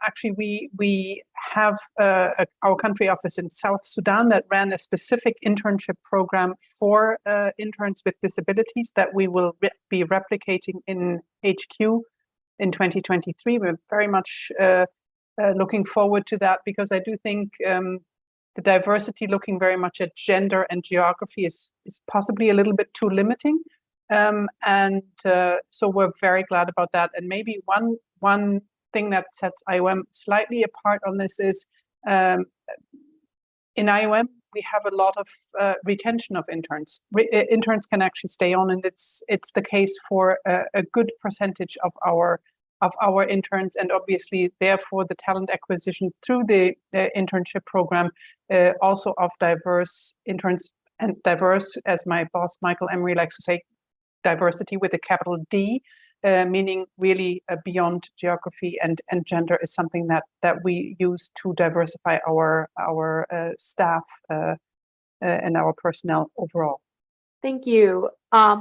Actually, we have our country office in South Sudan that ran a specific internship program for interns with disabilities that we will be replicating in HQ in 2023. We're very much looking forward to that, because I do think the diversity looking very much at gender and geography is possibly a little bit too limiting. So we're very glad about that. And maybe one thing that sets IOM slightly apart on this is in IOM, we have a lot of retention of interns. Interns can actually stay on, and it's the case for a good percentage of our interns, and obviously therefore the talent acquisition through the internship program also of diverse interns, and diverse, as my boss Michael Emery likes to say, diversity with a capital D, meaning really beyond geography and gender, is something that we use to diversify our staff and our personnel overall. Thank you.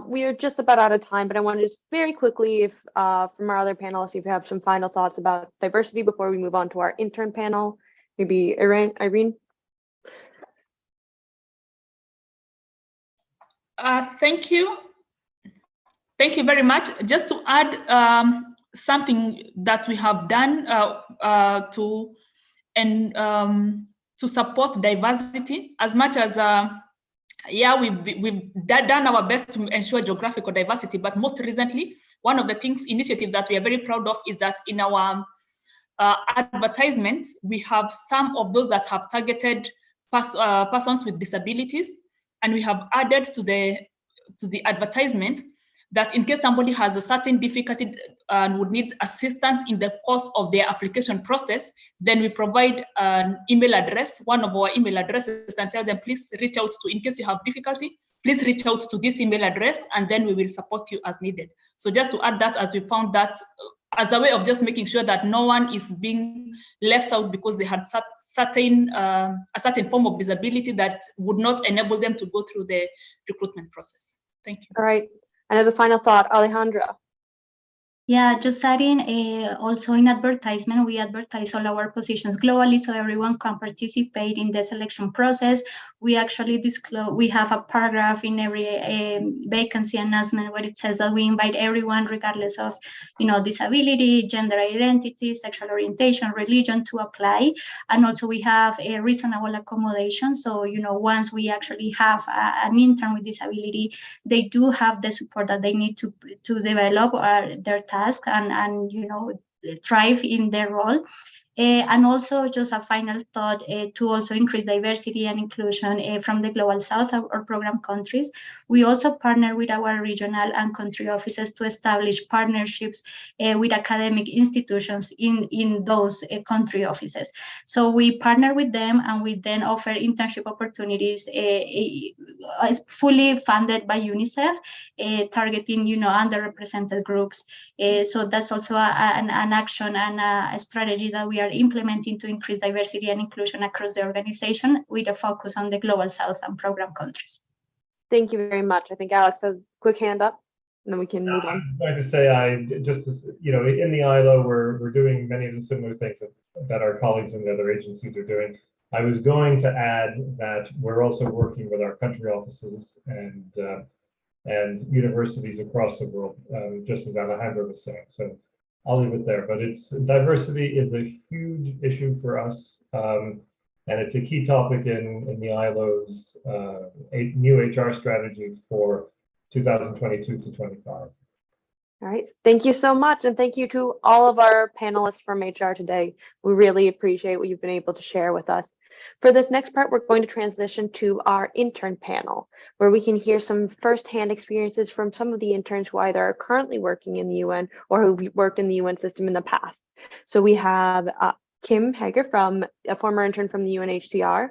We are just about out of time, but I wanted to just very quickly, if from our other panelists, if you have some final thoughts about diversity before we move on to our intern panel. Maybe Irene? Thank you. Thank you very much. Just to add something that we have done to support diversity, as much as we've done our best to ensure geographical diversity, but most recently, one of the initiatives that we are very proud of is that in our advertisement, we have some of those that have targeted persons with disabilities, and we have added to the advertisement that in case somebody has a certain difficulty and would need assistance in the course of their application process, then we provide an email address, one of our email addresses, and tell them, please reach out to, in case you have difficulty, please reach out to this email address, and then we will support you as needed. So just to add that, as we found that as a way of just making sure that no one is being left out because they had a certain form of disability that would not enable them to go through the recruitment process. Thank you. All right. And as a final thought, Alejandra. Yeah, just adding also in advertisement, we advertise all our positions globally so everyone can participate in the selection process. We actually disclose, we have a paragraph in every vacancy announcement where it says that we invite everyone regardless of, disability, gender identity, sexual orientation, religion to apply. And also we have a reasonable accommodation. So, once we actually have an intern with disability, they do have the support that they need to develop their task and thrive in their role. And also just a final thought to also increase diversity and inclusion from the Global South or program countries. We also partner with our regional and country offices to establish partnerships with academic institutions in those country offices. So we partner with them and we then offer internship opportunities fully funded by UNICEF, targeting underrepresented groups. So that's also an action and a strategy that we are are implementing to increase diversity and inclusion across the organization with a focus on the Global South and program countries. Thank you very much. I think Alex has a quick hand up, and then we can move on. I'm going to say, in the ILO, we're doing many of the similar things that our colleagues in the other agencies are doing. I was going to add that we're also working with our country offices and universities across the world, just as Alejandro was saying. So I'll leave it there. But diversity is a huge issue for us, and it's a key topic in the ILO's new HR strategy for 2022 to 25. All right, thank you so much. And thank you to all of our panelists from HR today. We really appreciate what you've been able to share with us. For this next part, we're going to transition to our intern panel, where we can hear some firsthand experiences from some of the interns who either are currently working in the UN or who've worked in the UN system in the past. So we have Kim Hager, a former intern from the UNHCR,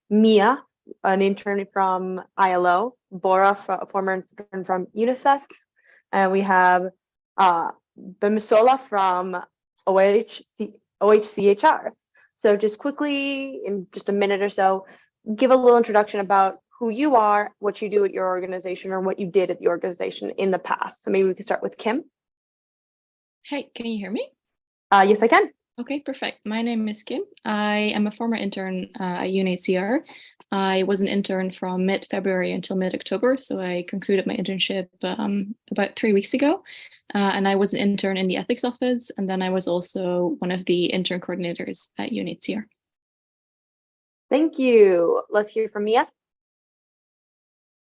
Mia, an intern from ILO, Bora, a former intern from UNICEF, and we have Bemisola from OHCHR. So just quickly, in just a minute or so, give a little introduction about who you are, what you do at your organization, or what you did at the organization in the past. So maybe we can start with Kim. Hey, can you hear me? Yes, I can. Okay, perfect. My name is Kim. I am a former intern at UNHCR. I was an intern from mid-February until mid-October, so I concluded my internship about 3 weeks ago. And I was an intern in the ethics office, and then I was also one of the intern coordinators at UNHCR. Thank you. Let's hear from Mia.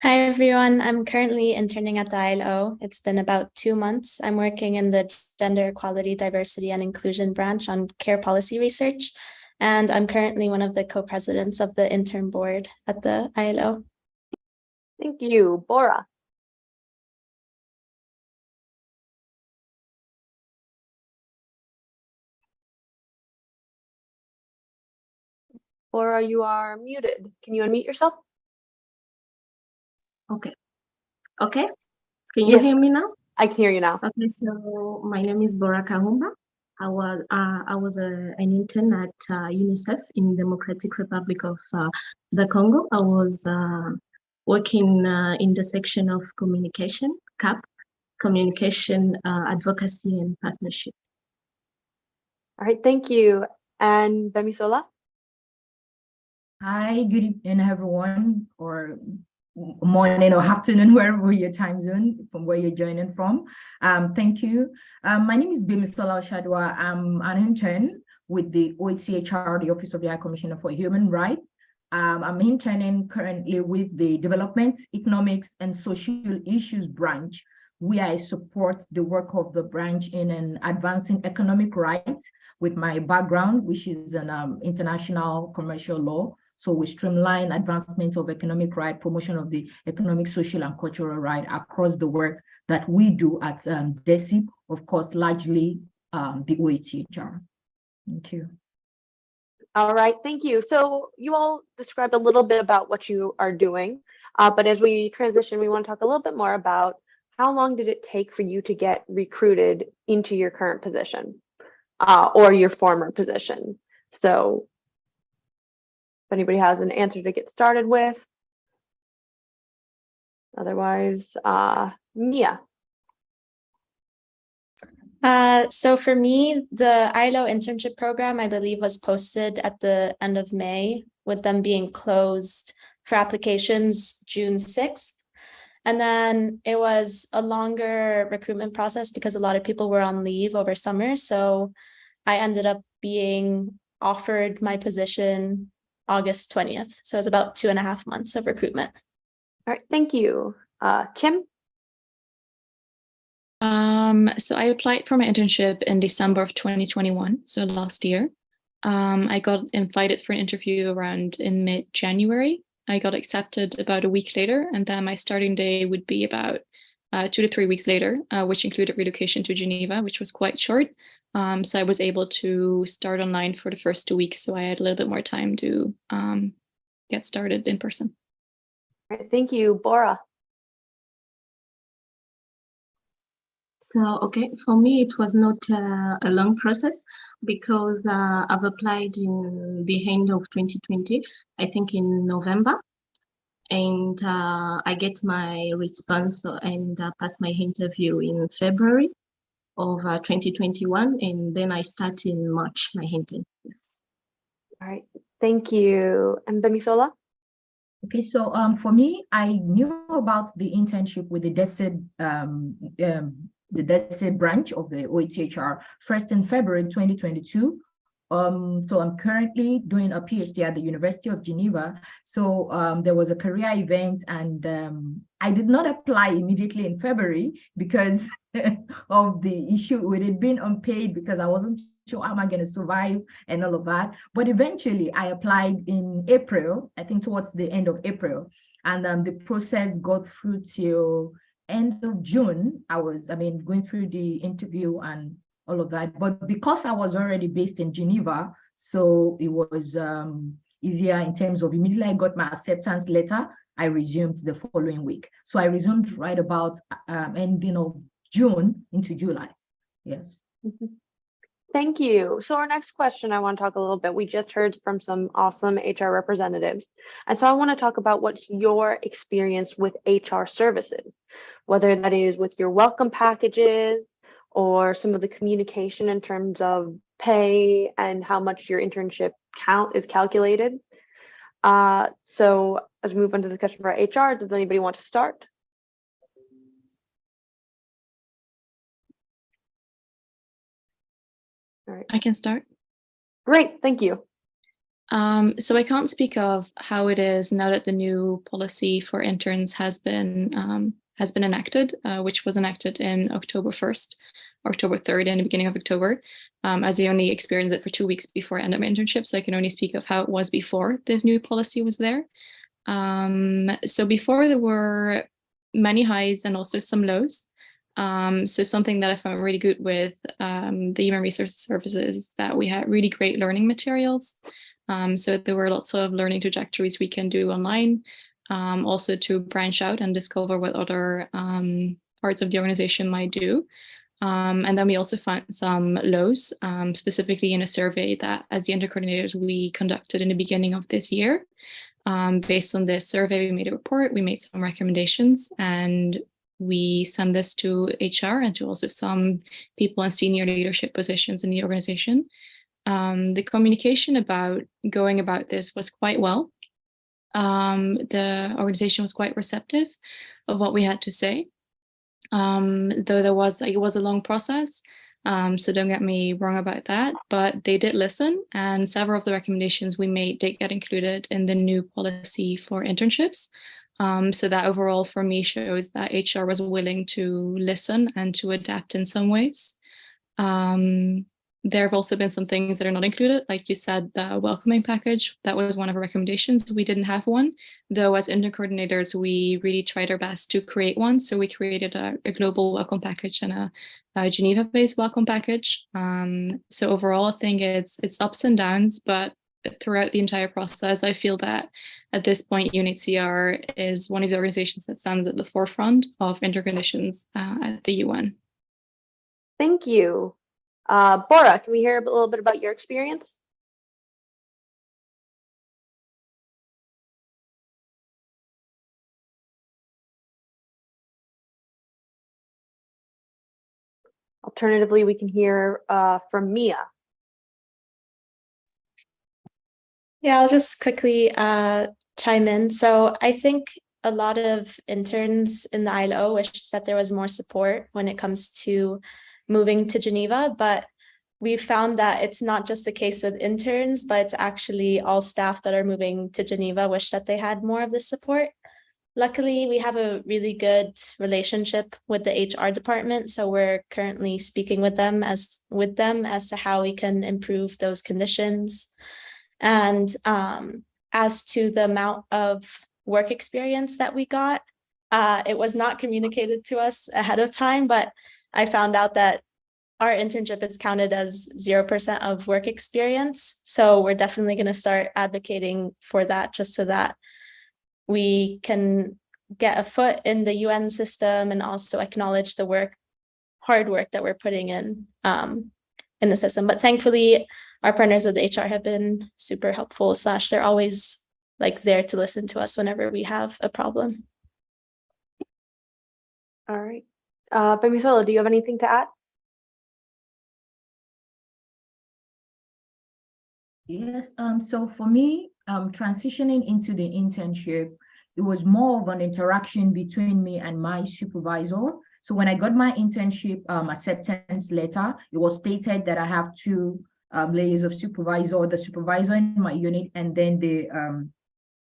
Hi, everyone. I'm currently interning at the ILO. It's been about 2 months. I'm working in the Gender Equality, Diversity, and Inclusion branch on care policy research. And I'm currently one of the co-presidents of the intern board at the ILO. Thank you. Bora. Bora, you are muted. Can you unmute yourself? Okay. Okay. Can you hear me now? I can hear you now. Okay. So my name is Bora Kahumba. I was an intern at UNICEF in Democratic Republic of the Congo. I was working in the section of communication, CAP, communication, advocacy, and partnership. All right. Thank you. And Bemisola. Hi, good evening, everyone, or morning or afternoon, wherever your time zone, from where you're joining from. Thank you. My name is Bemisola Oshadwa. I'm an intern with the OHCHR, the Office of the High Commissioner for Human Rights. I'm interning currently with the Development, Economics, and Social Issues branch, where I support the work of the branch in advancing economic rights with my background, which is in international commercial law. So we streamline advancement of economic right, promotion of the economic, social, and cultural right across the work that we do at DECIP, of course, largely the OHCHR. Thank you. All right, thank you. So you all described a little bit about what you are doing, but as we transition, we want to talk a little bit more about how long did it take for you to get recruited into your current position or your former position? So if anybody has an answer to get started with. Otherwise, Mia. So for me, the ILO internship program, I believe, was posted at the end of May, with them being closed for applications June 6th. And then it was a longer recruitment process because a lot of people were on leave over summer. So I ended up being offered my position August 20th. So it was about 2.5 months of recruitment. All right, thank you. Kim? So I applied for my internship in December of 2021, so last year. I got invited for an interview around in mid-January. I got accepted about a week later, and then my starting day would be about 2 to 3 weeks later, which included relocation to Geneva, which was quite short. So I was able to start online for the first 2 weeks, so I had a little bit more time to get started in person. All right, thank you. Bora? So, okay, for me, it was not a long process because I've applied in the end of 2020, I think in November, and I get my response and pass my interview in February of 2021, and then I start in March my intern. Yes. All right, thank you. And Bemisola? Okay, so for me, I knew about the internship with the DESE branch of the OETHR first in February 2022. So I'm currently doing a PhD at the University of Geneva. So there was a career event, and I did not apply immediately in February because of the issue with it being unpaid, because I wasn't sure how am I going to survive and all of that. But eventually I applied in April, I think towards the end of April, and the process got through till end of June. Going through the interview and all of that. But because I was already based in Geneva, so it was easier in terms of immediately I got my acceptance letter, I resumed the following week. So I resumed right about ending of June into July. Yes. Mm-hmm. Thank you. So our next question, I want to talk a little bit. We just heard from some awesome HR representatives. And so I want to talk about what's your experience with HR services, whether that is with your welcome packages or some of the communication in terms of pay and how much your internship count is calculated. So as we move on to the discussion for HR, does anybody want to start? All right. I can start. Great, thank you. So I can't speak of how it is now that the new policy for interns has been enacted, which was enacted in October 1st, October 3rd, in the beginning of October, as I only experienced it for 2 weeks before I ended my internship. So I can only speak of how it was before this new policy was there. So before there were many highs and also some lows. So something that I found really good with the Human Resources Services is that we had really great learning materials. So there were lots of learning trajectories we can do online, also to branch out and discover what other parts of the organization might do. And then we also found some lows, specifically in a survey that as the intercoordinators we conducted in the beginning of this year. Based on this survey, we made a report, we made some recommendations, and we send this to HR and to also some people in senior leadership positions in the organization. The communication about going about this was quite well. The organization was quite receptive of what we had to say. Though it was a long process, so don't get me wrong about that, but they did listen, and several of the recommendations we made did get included in the new policy for internships. So that overall for me shows that HR was willing to listen and to adapt in some ways. There have also been some things that are not included, like you said, the welcoming package. That was one of our recommendations. We didn't have one, though as intercoordinators, we really tried our best to create one. So we created a global welcome package and a Geneva-based welcome package. So overall, I think it's ups and downs, but throughout the entire process, I feel that at this point, UNHCR is one of the organizations that stands at the forefront of interconditions at the UN. Thank you. Bora, can we hear a little bit about your experience? Alternatively, we can hear from Mia. Yeah, I'll just quickly chime in. So I think a lot of interns in the ILO wish that there was more support when it comes to moving to Geneva, but we found that it's not just the case with interns, but it's actually all staff that are moving to Geneva wish that they had more of this support. Luckily, we have a really good relationship with the HR department, so we're currently speaking with them as to how we can improve those conditions. And as to the amount of work experience that we got, it was not communicated to us ahead of time, but I found out that our internship is counted as 0% of work experience. So we're definitely going to start advocating for that, just so that we can get a foot in the UN system and also acknowledge the work hard work that we're putting in the system. But thankfully, our partners with HR have been super helpful. / they're always like there to listen to us whenever we have a problem. All right. Bemisola, do you have anything to add? Yes, so for me, transitioning into the internship, it was more of an interaction between me and my supervisor. So when I got my internship acceptance letter, it was stated that I have two layers of supervisor, the supervisor in my unit, and then the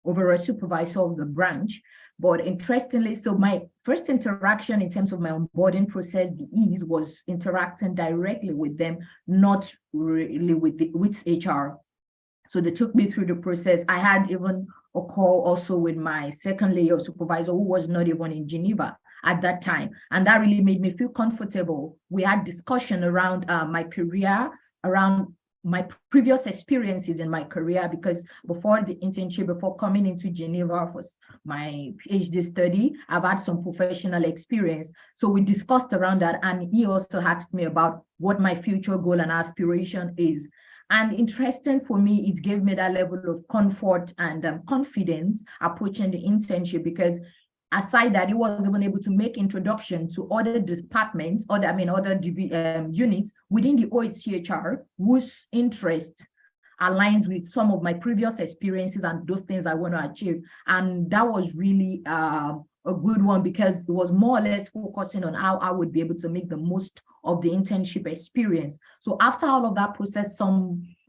overall supervisor of the branch. But interestingly, so my first interaction in terms of my onboarding process, the ease, was interacting directly with them, not really with HR. So they took me through the process. I had even a call also with my second layer supervisor, who was not even in Geneva at that time. And that really made me feel comfortable. We had discussion around my career, around my previous experiences in my career, because before the internship, before coming into Geneva for my PhD study, I've had some professional experience. So we discussed around that, and he also asked me about what my future goal and aspiration is. And interesting for me, it gave me that level of comfort and confidence approaching the internship, because aside that, he was even able to make introduction to other departments, other units within the OHCHR whose interest aligns with some of my previous experiences and those things I want to achieve. And that was really a good one, because it was more or less focusing on how I would be able to make the most of the internship experience. So after all of that process,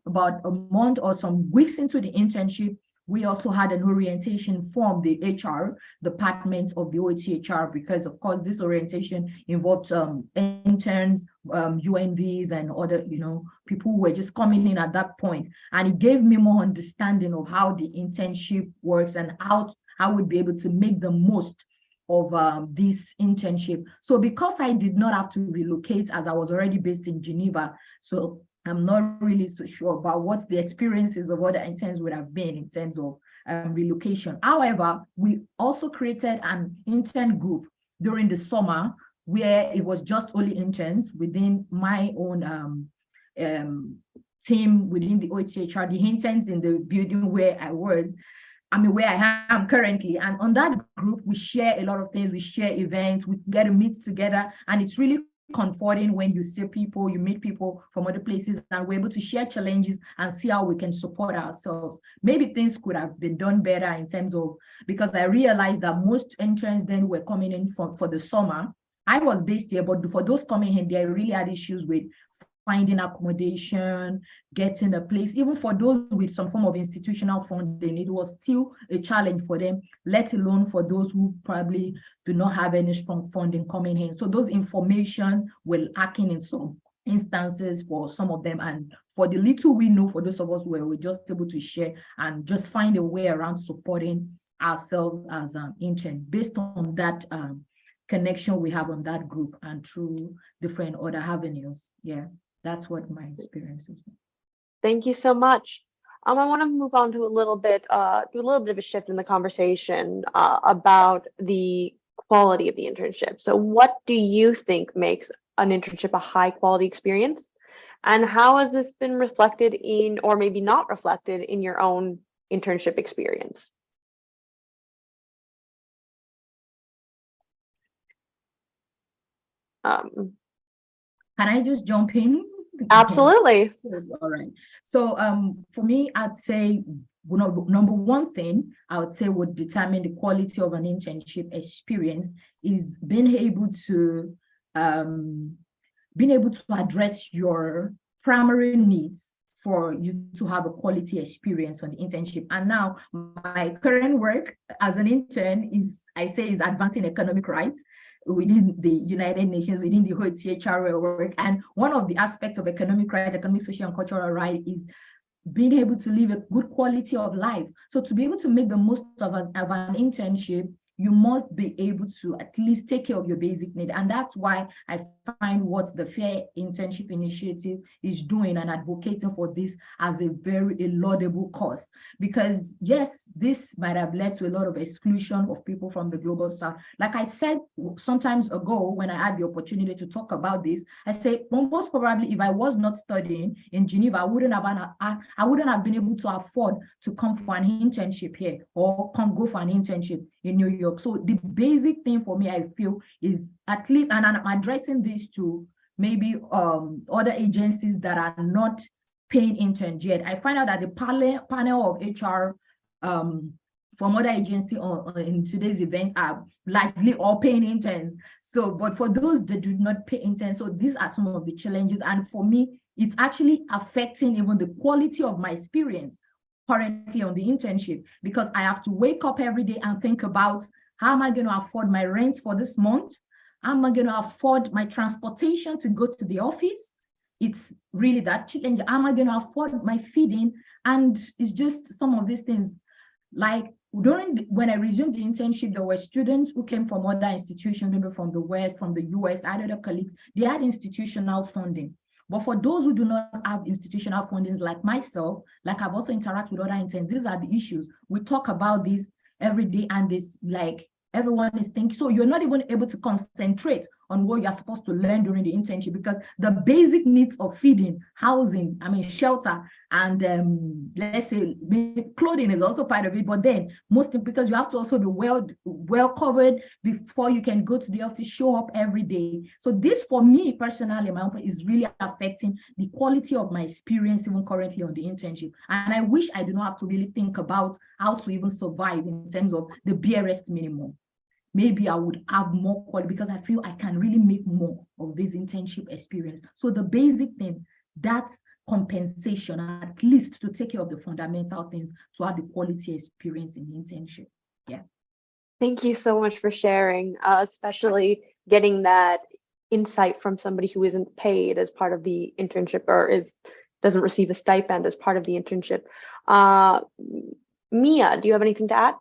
about a month or some weeks into the internship, we also had an orientation from the HR department of the OHCHR, because of course this orientation involved interns, UNVs, and other people who were just coming in at that point. And it gave me more understanding of how the internship works and how I would be able to make the most of this internship. So because I did not have to relocate, as I was already based in Geneva, so I'm not really so sure about what the experiences of other interns would have been in terms of relocation. However, we also created an intern group during the summer where it was just only interns within my own team within the OHCHR, the interns in the building where I am currently. And on that group, we share a lot of things. We share events, we get to meet together, and it's really comforting when you see people, you meet people from other places, and we're able to share challenges and see how we can support ourselves. Maybe things could have been done better in terms of, because I realized that most interns then were coming in for the summer. I was based here, but for those coming in, they really had issues with finding accommodation, getting a place. Even for those with some form of institutional funding, it was still a challenge for them, let alone for those who probably do not have any strong funding coming in. So those information were lacking in some instances for some of them. And for the little we know, for those of us where we're just able to share and just find a way around supporting ourselves as an intern based on that connection we have on that group and through different other avenues. Yeah. That's what my experience has been. Thank you so much. I want to move on to a little bit of a shift in the conversation about the quality of the internship. So what do you think makes an internship a high quality experience? And how has this been reflected in, or maybe not reflected in, your own internship experience? Can I just jump in? Absolutely. All right. So for me, I'd say number one thing I would say would determine the quality of an internship experience is being able to address your primary needs for you to have a quality experience on the internship. And now my current work as an intern is advancing economic rights within the United Nations, within the OHCHR work. And one of the aspects of economic right, economic, social, and cultural right is being able to live a good quality of life. So to be able to make the most of an internship, you must be able to at least take care of your basic need. And that's why I find what the Fair Internship Initiative is doing and advocating for this as a very laudable cause. Because yes, this might have led to a lot of exclusion of people from the Global South. Like I said sometimes ago, when I had the opportunity to talk about this, I say, well, most probably if I was not studying in Geneva, I wouldn't have been able to afford to come for an internship here or go for an internship in New York. So the basic thing for me, I feel, is at least, and I'm addressing this to maybe other agencies that are not paying interns yet. I find out that the panel of HR from other agencies in today's event are likely all paying interns. So, but for those that do not pay interns, so these are some of the challenges. And for me, it's actually affecting even the quality of my experience currently on the internship, because I have to wake up every day and think about, how am I going to afford my rent for this month? How am I going to afford my transportation to go to the office? It's really that challenge. How am I going to afford my feeding? And it's just some of these things. Like when I resumed the internship, there were students who came from other institutions, maybe from the West, from the US, I had other colleagues. They had institutional funding. But for those who do not have institutional fundings like myself, like I've also interacted with other interns, these are the issues. We talk about this every day, and it's like everyone is thinking, so you're not even able to concentrate on what you're supposed to learn during the internship, because the basic needs of feeding, housing, shelter, and let's say clothing is also part of it. But then mostly because you have to also be well covered before you can go to the office, show up every day. So this, for me personally, my own, is really affecting the quality of my experience even currently on the internship. And I wish I do not have to really think about how to even survive in terms of the barest minimum. Maybe I would have more quality, because I feel I can really make more of this internship experience. So the basic thing, that's compensation, at least to take care of the fundamental things, to have the quality experience in the internship. Yeah. Thank you so much for sharing, especially getting that insight from somebody who isn't paid as part of the internship, or doesn't receive a stipend as part of the internship. Mia, do you have anything to add?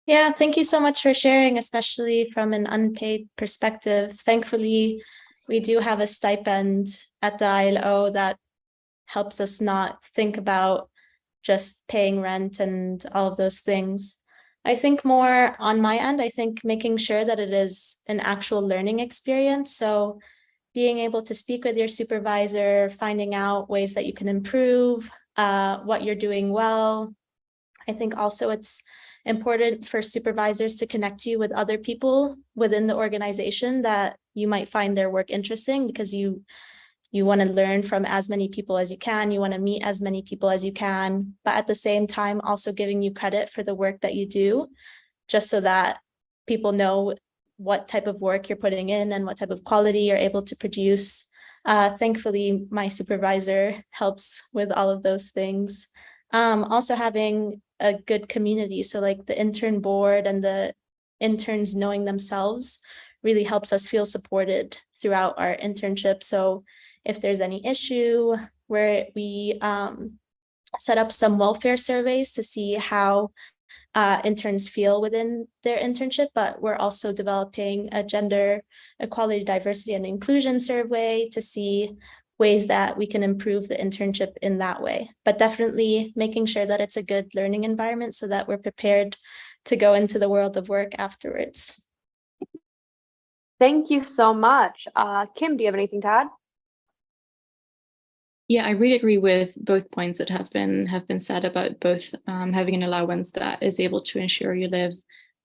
Yeah, thank you so much for sharing, especially from an unpaid perspective. Thankfully, we do have a stipend at the ILO that helps us not think about just paying rent and all of those things. I think more on my end, I think making sure that it is an actual learning experience. So being able to speak with your supervisor, finding out ways that you can improve, what you're doing well. I think also it's important for supervisors to connect you with other people within the organization that you might find their work interesting, because you want to learn from as many people as you can. You want to meet as many people as you can, but at the same time, also giving you credit for the work that you do, just so that people know what type of work you're putting in and what type of quality you're able to produce. Thankfully, my supervisor helps with all of those things. Also having a good community. So like the intern board and the interns knowing themselves really helps us feel supported throughout our internship. So if there's any issue, where we set up some welfare surveys to see how interns feel within their internship, but we're also developing a gender equality, diversity, and inclusion survey to see ways that we can improve the internship in that way. But definitely making sure that it's a good learning environment so that we're prepared to go into the world of work afterwards. Thank you so much. Kim, do you have anything to add? Yeah, I really agree with both points that have been said about both having an allowance that is able to ensure you live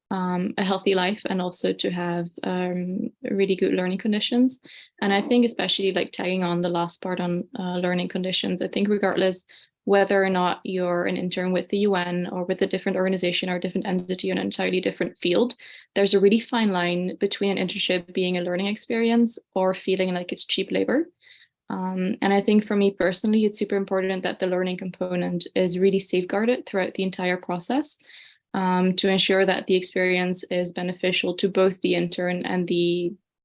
a healthy life, and also to have really good learning conditions. And I think especially like tagging on the last part on learning conditions, I think regardless whether or not you're an intern with the UN or with a different organization or a different entity in an entirely different field, there's a really fine line between an internship being a learning experience or feeling like it's cheap labor. And I think for me personally, it's super important that the learning component is really safeguarded throughout the entire process, to ensure that the experience is beneficial to both the intern and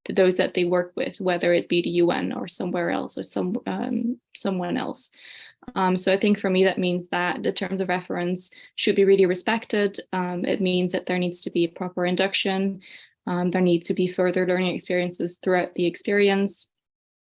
those that they work with, whether it be the UN or somewhere else or someone else. So I think for me, that means that the terms of reference should be really respected. It means that there needs to be a proper induction. There need to be further learning experiences throughout the experience.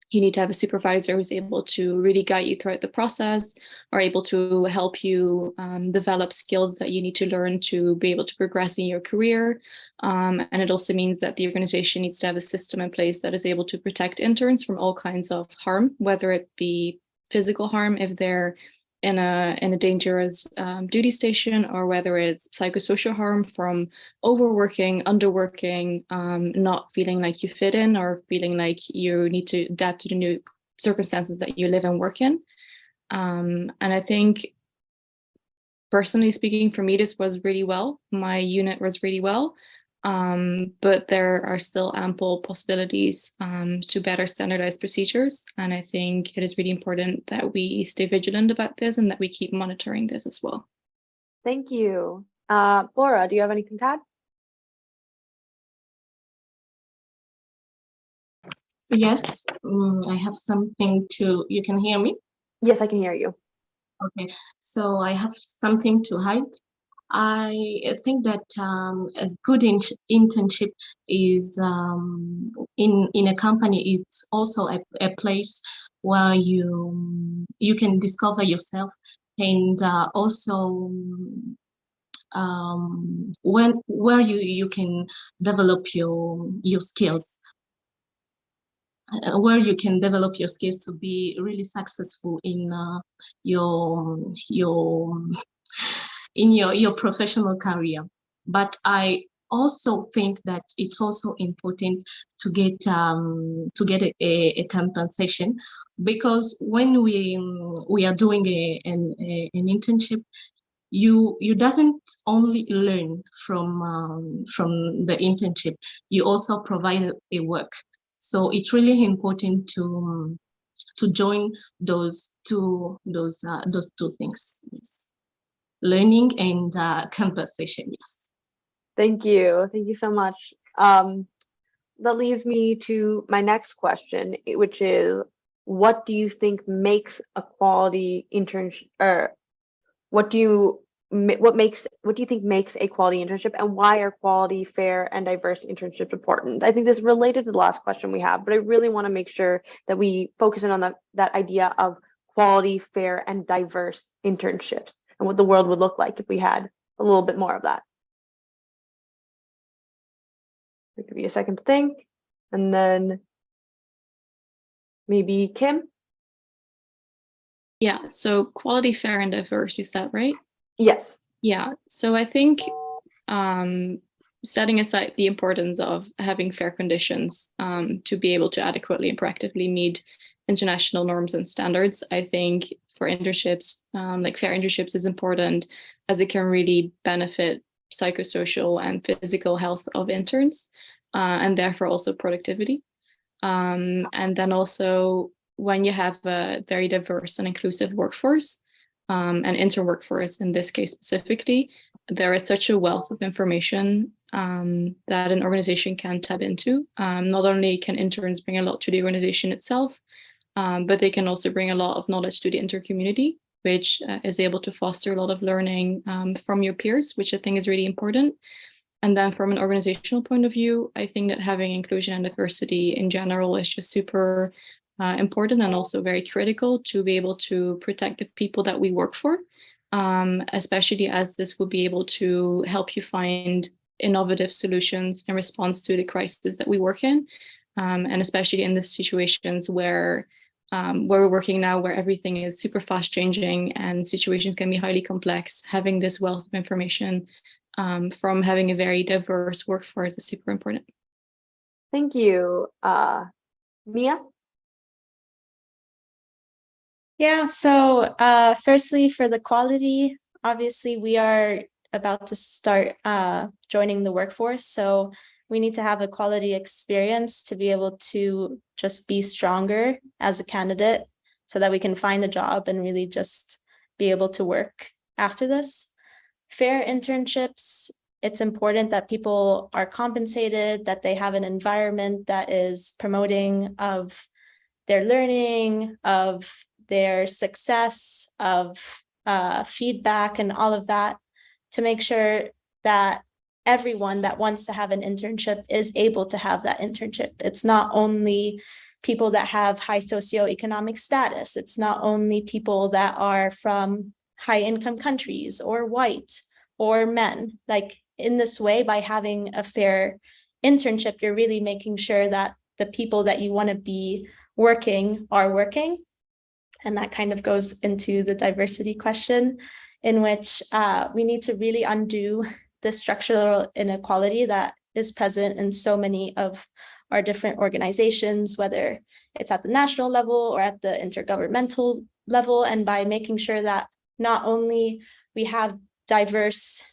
You need to have a supervisor who's able to really guide you throughout the process, or able to help you develop skills that you need to learn to be able to progress in your career. And it also means that the organization needs to have a system in place that is able to protect interns from all kinds of harm, whether it be physical harm if they're in a dangerous duty station, or whether it's psychosocial harm from overworking, underworking, not feeling like you fit in, or feeling like you need to adapt to the new circumstances that you live and work in. And I think, personally speaking, for me, this was really well. My unit was really well. But there are still ample possibilities to better standardize procedures. And I think it is really important that we stay vigilant about this and that we keep monitoring this as well. Thank you. Bora, do you have anything to add? Yes, I have something to, you can hear me? Yes, I can hear you. Okay, so I have something to hide. I think that a good internship is in a company. It's also a place where you can discover yourself, and also where you can develop your skills. Where you can develop your skills to be really successful in your professional career. But I also think that it's also important to get a compensation, because when we are doing an internship, you doesn't only learn from the internship, you also provide a work. So it's really important to join those two things. Yes. Learning and compensation. Yes. Thank you so much. That leads me to my next question, which is, what do you think makes a quality internship, or what do you think makes a quality internship, and why are quality, fair, and diverse internships important? I think this is related to the last question we have, but I really want to make sure that we focus in on that idea of quality, fair, and diverse internships, and what the world would look like if we had a little bit more of that. I'll give you a second to think, and then maybe Kim. Yeah, so quality, fair, and diverse, is that right? Yes. Yeah, so I think setting aside the importance of having fair conditions to be able to adequately and proactively meet international norms and standards, I think for internships, like fair internships is important, as it can really benefit psychosocial and physical health of interns, and therefore also productivity. And then also, when you have a very diverse and inclusive workforce, and intern workforce in this case specifically, there is such a wealth of information that an organization can tap into. Not only can interns bring a lot to the organization itself, but they can also bring a lot of knowledge to the intern community, which is able to foster a lot of learning from your peers, which I think is really important. And then from an organizational point of view, I think that having inclusion and diversity in general is just super important, and also very critical to be able to protect the people that we work for, especially as this will be able to help you find innovative solutions in response to the crisis that we work in. And especially in the situations where we're working now, where everything is super fast changing and situations can be highly complex, having this wealth of information from having a very diverse workforce is super important. Thank you. Mia? Yeah, so firstly, for the quality, obviously we are about to start joining the workforce, so we need to have a quality experience to be able to just be stronger as a candidate, so that we can find a job and really just be able to work after this. Fair internships, it's important that people are compensated, that they have an environment that is promoting of their learning, of their success, of feedback and all of that, to make sure that everyone that wants to have an internship is able to have that internship. It's not only people that have high socioeconomic status. It's not only people that are from high income countries or white or men. Like in this way, by having a fair internship, you're really making sure that the people that you want to be working are working. And that kind of goes into the diversity question, in which we need to really undo the structural inequality that is present in so many of our different organizations, whether it's at the national level or at the intergovernmental level. And by making sure that not only we have diversity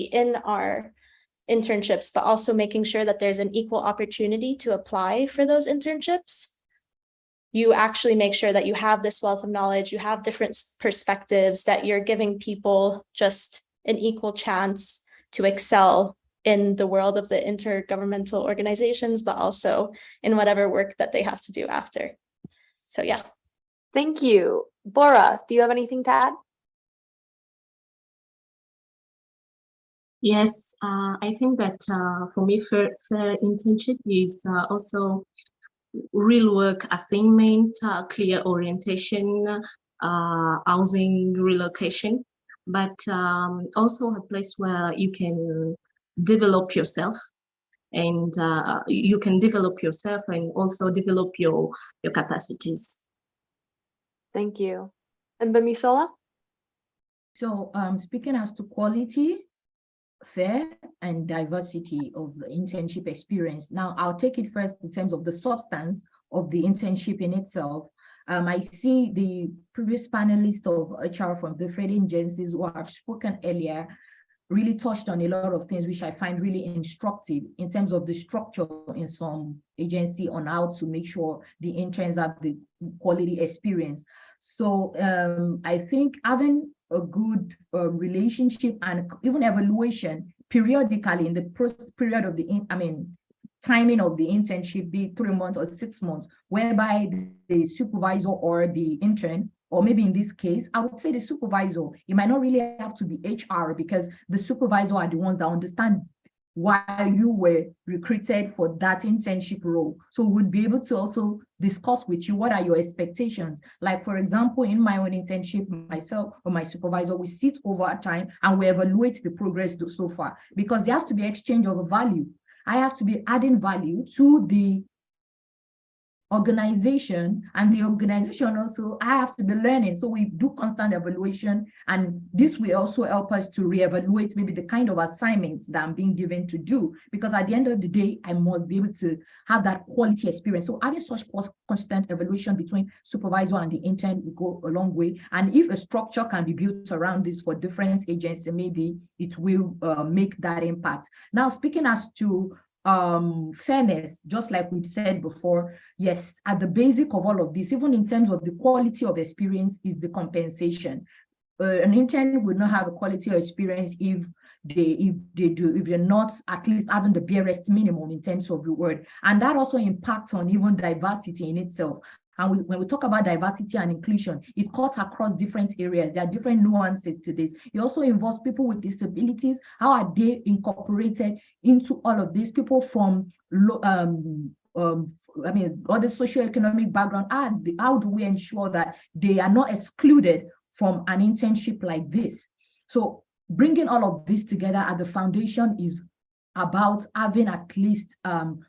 in our internships, but also making sure that there's an equal opportunity to apply for those internships, you actually make sure that you have this wealth of knowledge, you have different perspectives, that you're giving people just an equal chance to excel in the world of the intergovernmental organizations, but also in whatever work that they have to do after. So yeah. Thank you. Bora, do you have anything to add? Yes, I think that for me, fair internship is also real work assignment, clear orientation, housing relocation, but also a place where you can develop yourself, and you can develop yourself and also develop your capacities. Thank you. And Bamisola? So speaking as to quality, fair and diversity of the internship experience. Now, I'll take it first in terms of the substance of the internship in itself. I see the previous panelists of HR from different agencies who have spoken earlier really touched on a lot of things which I find really instructive in terms of the structure in some agency on how to make sure the interns have the quality experience. So I think having a good relationship and even evaluation periodically in the period of the timing of the internship, be 3 months or 6 months, whereby the supervisor or the intern, or maybe in this case, I would say the supervisor, it might not really have to be HR, because the supervisor are the ones that understand why you were recruited for that internship role. So we'd be able to also discuss with you what are your expectations. Like, for example, in my own internship, myself or my supervisor, we sit over time and we evaluate the progress so far, because there has to be exchange of value. I have to be adding value to the organization, and the organization also, I have to be learning. So we do constant evaluation, and this will also help us to reevaluate maybe the kind of assignments that I'm being given to do, because at the end of the day, I must be able to have that quality experience. So having such constant evaluation between supervisor and the intern will go a long way. And if a structure can be built around this for different agencies, maybe it will make that impact. Now, speaking as to fairness, just like we said before, yes, at the basic of all of this, even in terms of the quality of experience, is the compensation. An intern would not have a quality of experience if they're not at least having the barest minimum in terms of the word. And that also impacts on even diversity in itself. And when we talk about diversity and inclusion, it cuts across different areas. There are different nuances to this. It also involves people with disabilities. How are they incorporated into all of this? People from other socioeconomic background. How do we ensure that they are not excluded from an internship like this? So bringing all of this together at the foundation is about having at least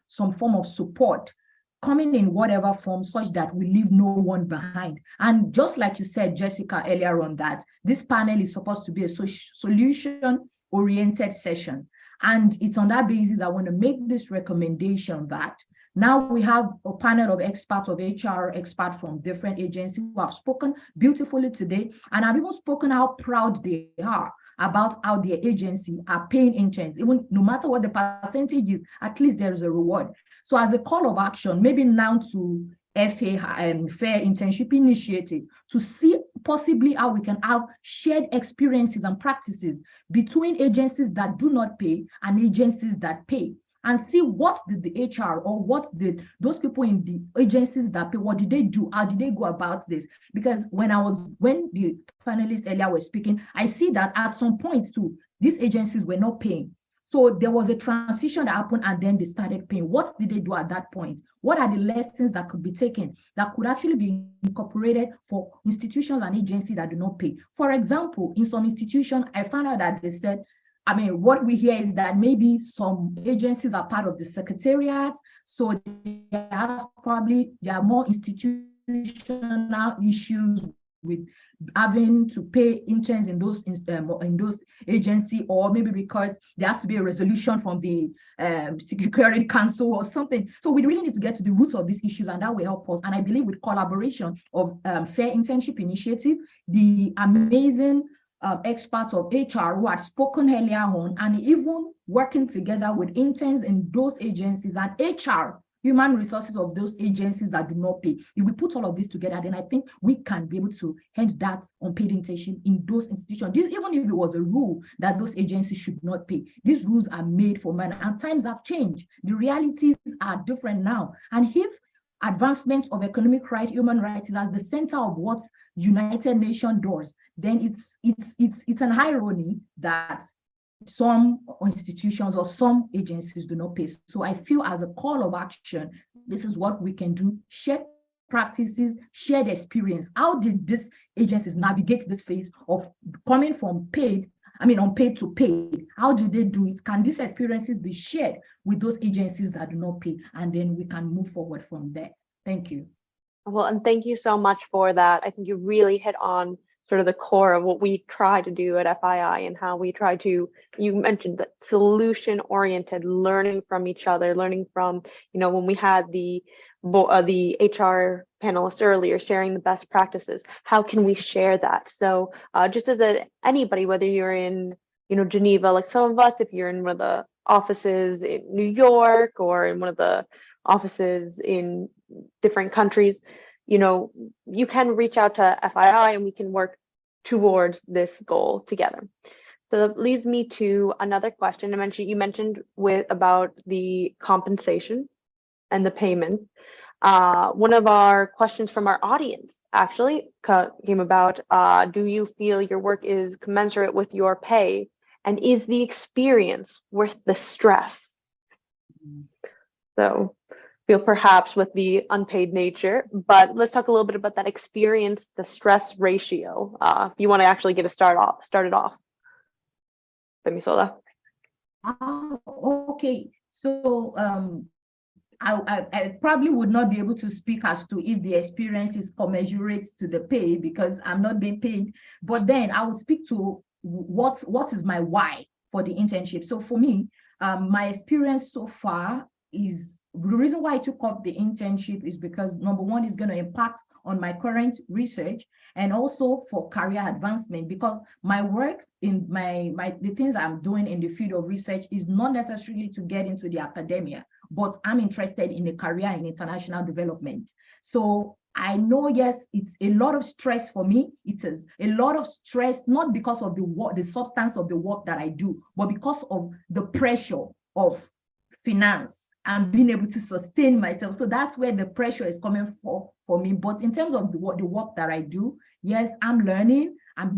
some form of support coming in whatever form, such that we leave no one behind. And just like you said, Jessica, earlier on, that this panel is supposed to be a solution-oriented session. And it's on that basis I want to make this recommendation that now we have a panel of experts, of HR experts from different agencies who have spoken beautifully today, and have even spoken how proud they are about how their agency are paying interns. Even no matter what the percentage is, at least there is a reward. So as a call of action, maybe now to FA, Fair Internship Initiative, to see possibly how we can have shared experiences and practices between agencies that do not pay and agencies that pay. and see what did the HR or what did those people in the agencies that pay, what did they do? How did they go about this? Because when the panelists earlier were speaking, I see that at some point too, these agencies were not paying. So there was a transition that happened and then they started paying. What did they do at that point? What are the lessons that could be taken that could actually be incorporated for institutions and agencies that do not pay? For example, in some institutions, I found out that they said, what we hear is that maybe some agencies are part of the secretariat, so there are more institutional issues with having to pay interns in those agencies, or maybe because there has to be a resolution from the Security Council or something. So we really need to get to the root of these issues, and that will help us. And I believe with collaboration of Fair Internship Initiative, the amazing experts of HR who had spoken earlier on, and even working together with interns in those agencies and HR, human resources of those agencies that do not pay. If we put all of this together, then I think we can be able to end that unpaid internship in those institutions. Even if it was a rule that those agencies should not pay, these rules are made for men, and times have changed. The realities are different now. And if advancement of economic rights, human rights is at the center of what United Nations does, then it's an irony that some institutions or some agencies do not pay. So I feel as a call of action, this is what we can do: share practices, shared experience. How did these agencies navigate this phase of coming from unpaid to paid? How do they do it? Can these experiences be shared with those agencies that do not pay? And then we can move forward from there. Thank you. Well, and thank you so much for that. I think you really hit on sort of the core of what we try to do at FII, and how we try to, you mentioned that solution-oriented, learning from each other, learning from, when we had the HR panelists earlier sharing the best practices, how can we share that? So just as anybody, whether you're in, Geneva, like some of us, if you're in one of the offices in New York or in one of the offices in different countries, you can reach out to FII and we can work towards this goal together. So that leads me to another question. You mentioned about the compensation and the payment. One of our questions from our audience actually came about, do you feel your work is commensurate with your pay? And is the experience worth the stress? So feel perhaps with the unpaid nature, but let's talk a little bit about that experience to stress ratio. If you want to actually get started off. Bemisola. Okay. So I probably would not be able to speak as to if the experience is commensurate to the pay, because I'm not being paid. But then I will speak to what is my why for the internship. So for me, my experience so far is, the reason why I took up the internship is because, number one, is going to impact on my current research, and also for career advancement, because my work in the things I'm doing in the field of research is not necessarily to get into the academia, but I'm interested in a career in international development. So I know, yes, it's a lot of stress for me. It is a lot of stress, not because of the substance of the work that I do, but because of the pressure of finance and being able to sustain myself. So that's where the pressure is coming for me. But in terms of the work that I do, yes, I'm learning. I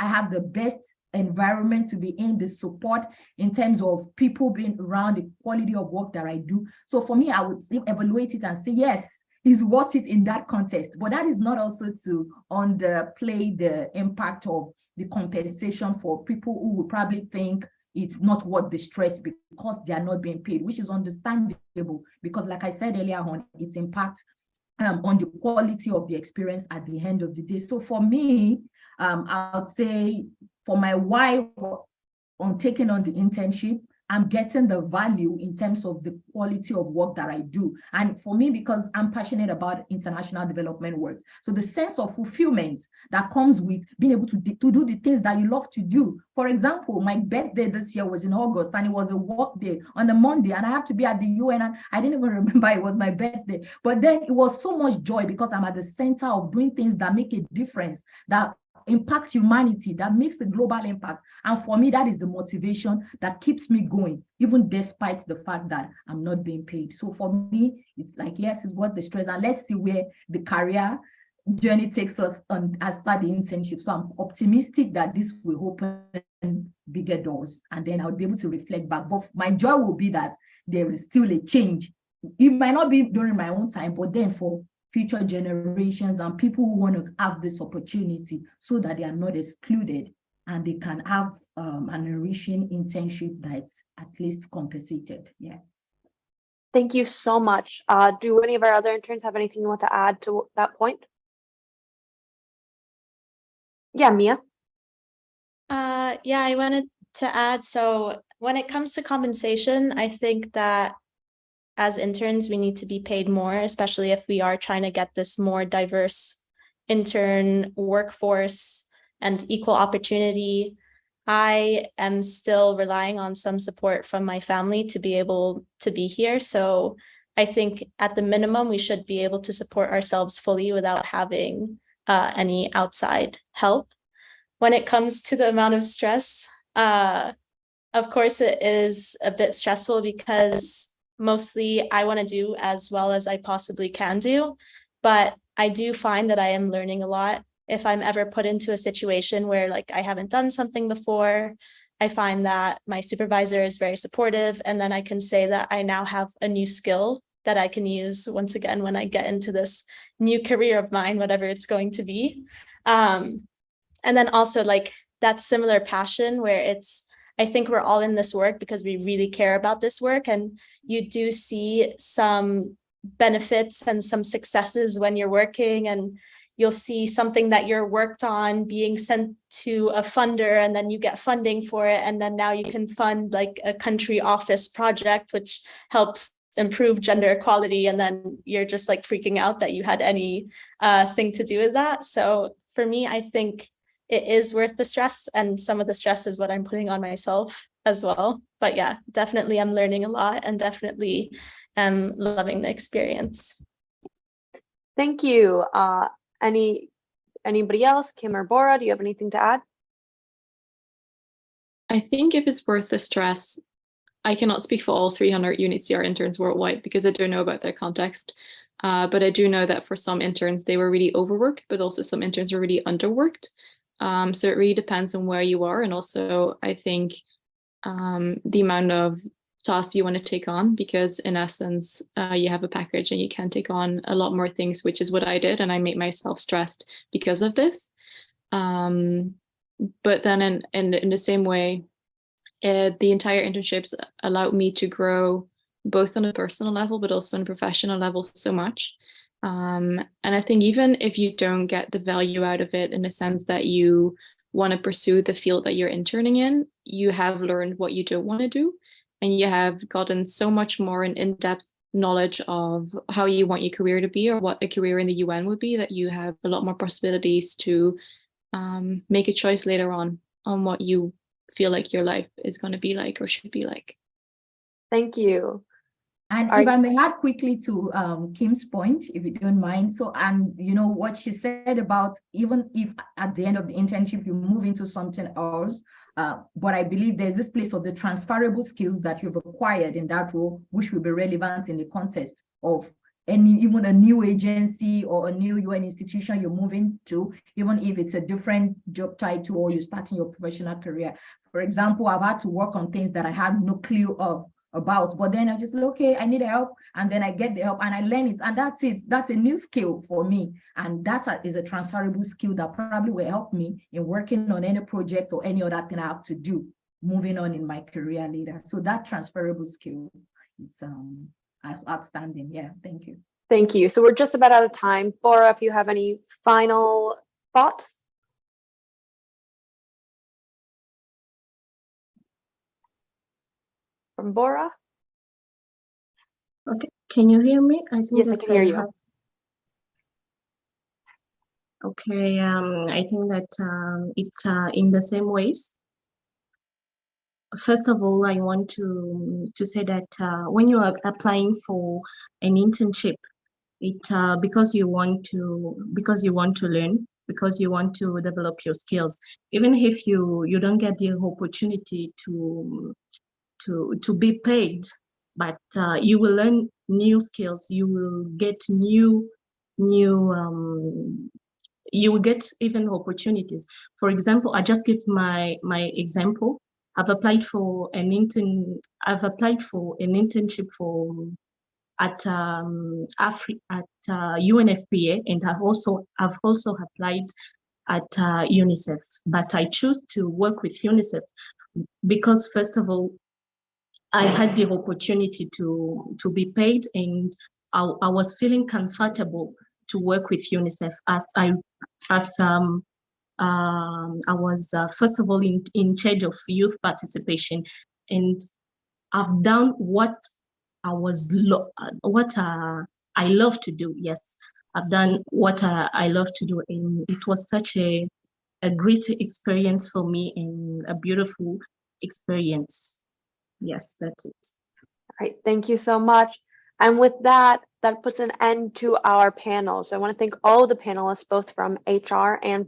have the best environment to be in, the support in terms of people being around, the quality of work that I do. So for me, I would evaluate it and say, yes, it's worth it in that context. But that is not also to underplay the impact of the compensation for people who would probably think it's not worth the stress because they are not being paid, which is understandable, because like I said earlier on, its impact on the quality of the experience at the end of the day. So for me, I would say for my why on taking on the internship, I'm getting the value in terms of the quality of work that I do. And for me, because I'm passionate about international development work, so the sense of fulfillment that comes with being able to do the things that you love to do. For example, my birthday this year was in August, and it was a work day on a Monday, and I had to be at the UN, and I didn't even remember it was my birthday. But then it was so much joy because I'm at the center of doing things that make a difference, that impact humanity, that makes a global impact. And for me, that is the motivation that keeps me going, even despite the fact that I'm not being paid. So for me, it's like, yes, it's worth the stress. And let's see where the career journey takes us on after the internship. So I'm optimistic that this will open bigger doors, and then I'll be able to reflect back. But my joy will be that there is still a change. It might not be during my own time, but then for future generations and people who want to have this opportunity so that they are not excluded and they can have an enriching internship that's at least compensated. Yeah. Thank you so much. Do any of our other interns have anything you want to add to that point? Yeah, Mia. Yeah, I wanted to add, so when it comes to compensation, I think that as interns, we need to be paid more, especially if we are trying to get this more diverse intern workforce and equal opportunity. I am still relying on some support from my family to be able to be here. So I think at the minimum, we should be able to support ourselves fully without having any outside help. When it comes to the amount of stress, of course, it is a bit stressful because mostly I want to do as well as I possibly can do, but I do find that I am learning a lot. If I'm ever put into a situation where like I haven't done something before, I find that my supervisor is very supportive, and then I can say that I now have a new skill that I can use once again when I get into this new career of mine, whatever it's going to be. And then also like that similar passion where it's, I think we're all in this work because we really care about this work, and you do see some benefits and some successes when you're working, and you'll see something that you're worked on being sent to a funder, and then you get funding for it, and then now you can fund like a country office project which helps improve gender equality, and then you're just like freaking out that you had any thing to do with that. So for me, I think it is worth the stress, and some of the stress is what I'm putting on myself as well. But yeah, definitely I'm learning a lot and definitely loving the experience. Thank you. Anybody else? Kim or Bora, do you have anything to add? I think if it's worth the stress, I cannot speak for all 300 UNHCR interns worldwide because I don't know about their context. But I do know that for some interns, they were really overworked, but also some interns were really underworked. So it really depends on where you are. And also, I think the amount of tasks you want to take on, because in essence, you have a package and you can take on a lot more things, which is what I did. And I made myself stressed because of this. But then in the same way, the entire internships allowed me to grow both on a personal level, but also on a professional level so much. And I think even if you don't get the value out of it in the sense that you want to pursue the field that you're interning in, you have learned what you don't want to do. And you have gotten so much more an in-depth knowledge of how you want your career to be or what a career in the UN would be, that you have a lot more possibilities to make a choice later on what you feel like your life is going to be like or should be like. Thank you. And if I may add quickly to Kim's point, if you don't mind. So, and you know what she said about even if at the end of the internship you move into something else, but I believe there's this place of the transferable skills that you've acquired in that role, which will be relevant in the context of even a new agency or a new UN institution you're moving to, even if it's a different job title or you're starting your professional career. For example, I've had to work on things that I had no clue about, but then I just like, okay, I need help, and then I get the help and I learn it, and that's it. That's a new skill for me, and that is a transferable skill that probably will help me in working on any project or any other thing I have to do moving on in my career later. So that transferable skill, it's outstanding. Yeah, thank you. Thank you. So we're just about out of time. Bora, if you have any final thoughts? From Bora? Okay, can you hear me? I think yes, that I can hear you. Okay, I think that it's in the same ways. First of all, I want to say that when you are applying for an internship, it because you want to learn, because you want to develop your skills. Even if you don't get the opportunity to be paid, but you will learn new skills. You will get new you will get even opportunities. For example, I just give my example. I've applied for an internship at UNFPA, and I've also applied at UNICEF. But I choose to work with UNICEF because, first of all, I had the opportunity to be paid, and I was feeling comfortable to work with UNICEF as I was first of all in charge of youth participation, and I've done what I love to do. Yes, I've done what I love to do, and it was such a great experience for me and a beautiful experience. Yes, that's it. All right, thank you so much. And with that, that puts an end to our panel. So I want to thank all the panelists, both from HR and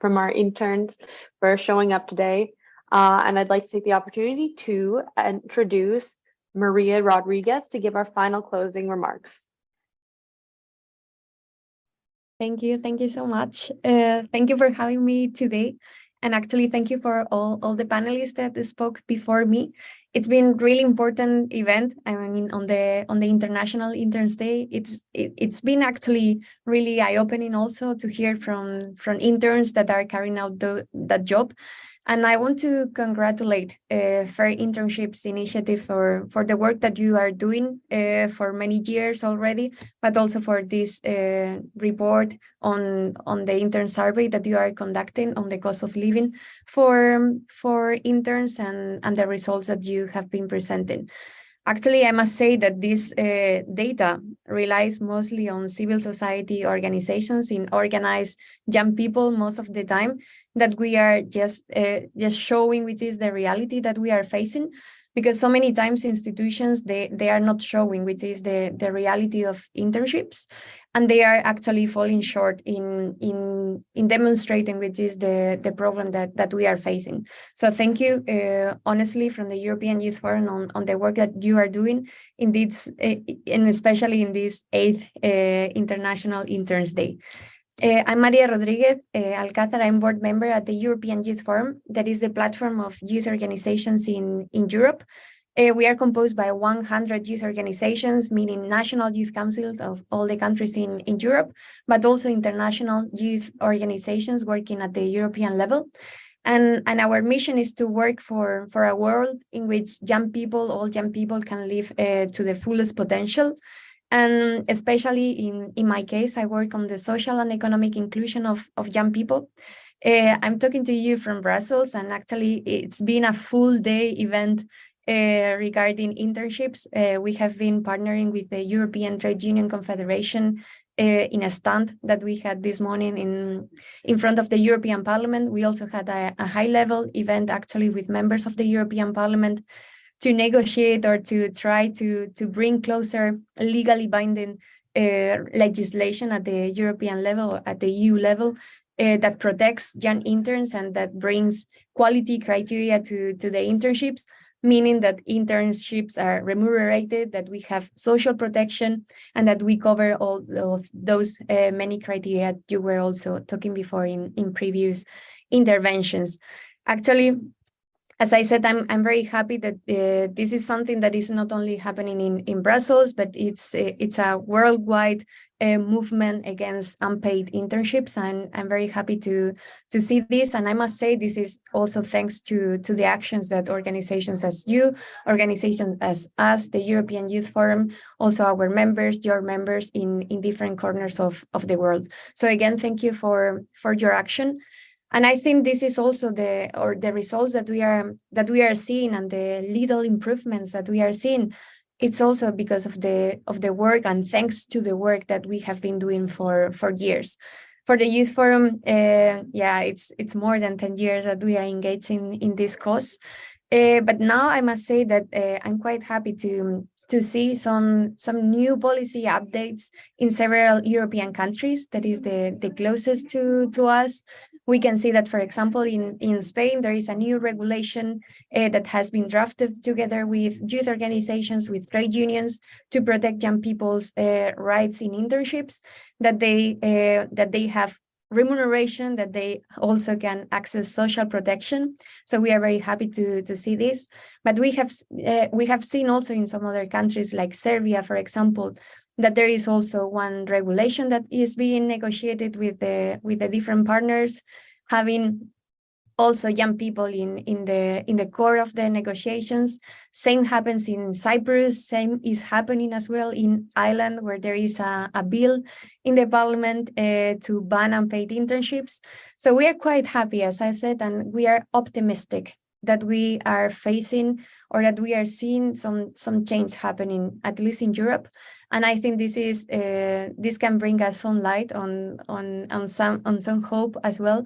from our interns, for showing up today. And I'd like to take the opportunity to introduce Maria Rodriguez to give our final closing remarks. Thank you so much. Thank you for having me today. And actually, thank you for all the panelists that spoke before me. It's been really important event. I mean, on the International Interns Day, it's been actually really eye-opening also to hear from interns that are carrying out that job. And I want to congratulate Fair Internships Initiative for the work that you are doing for many years already, but also for this report on the intern survey that you are conducting on the cost of living for interns and the results that you have been presenting. Actually, I must say that this data relies mostly on civil society organizations in organized young people most of the time, that we are just showing which is the reality that we are facing, because so many times institutions, they are not showing which is the reality of internships, and they are actually falling short in demonstrating which is the problem that we are facing. So thank you, honestly, from the European Youth Forum on the work that you are doing in this, and especially in this 8th International Interns Day. I'm Maria Rodriguez Alcázar. I'm board member at the European Youth Forum, that is the platform of youth organizations in Europe. We are composed by 100 youth organizations, meaning national youth councils of all the countries in Europe, but also international youth organizations working at the European level. And our mission is to work for a world in which all young people can live to the fullest potential. And especially in my case, I work on the social and economic inclusion of young people. I'm talking to you from Brussels, and actually it's been a full day event regarding internships. We have been partnering with the European Trade Union Confederation in a stand that we had this morning in front of the European Parliament. We also had a high-level event actually with members of the European Parliament to negotiate or to try to bring closer legally binding legislation at the European level, at the EU level, that protects young interns and that brings quality criteria to the internships, meaning that internships are remunerated, that we have social protection, and that we cover all of those many criteria you were also talking before in previous interventions. Actually, as I said, I'm very happy that this is something that is not only happening in Brussels, but it's a worldwide movement against unpaid internships. And I'm very happy to see this. And I must say, this is also thanks to the actions that organizations as you, organizations as us, the European Youth Forum, also our members, your members in different corners of the world. So again, thank you for your action. And I think this is also the results that we are seeing, and the little improvements that we are seeing. It's also because of the work, and thanks to the work that we have been doing for years. For the Youth Forum, it's more than 10 years that we are engaged in this cause. But now I must say that I'm quite happy to to see some new policy updates in several European countries. That is the closest to us. We can see that, for example, in Spain, there is a new regulation that has been drafted together with youth organizations, with trade unions, to protect young people's rights in internships, that they have remuneration, that they also can access social protection. So we are very happy to see this. But we have seen also in some other countries like Serbia, for example, that there is also one regulation that is being negotiated with the different partners, having also young people in the core of the negotiations. Same happens in Cyprus. Same is happening as well in Ireland, where there is a bill in the parliament to ban unpaid internships. So we are quite happy, as I said, and we are optimistic that we are facing, or that we are seeing some change happening, at least in Europe. And I think this can bring us some light on some hope as well.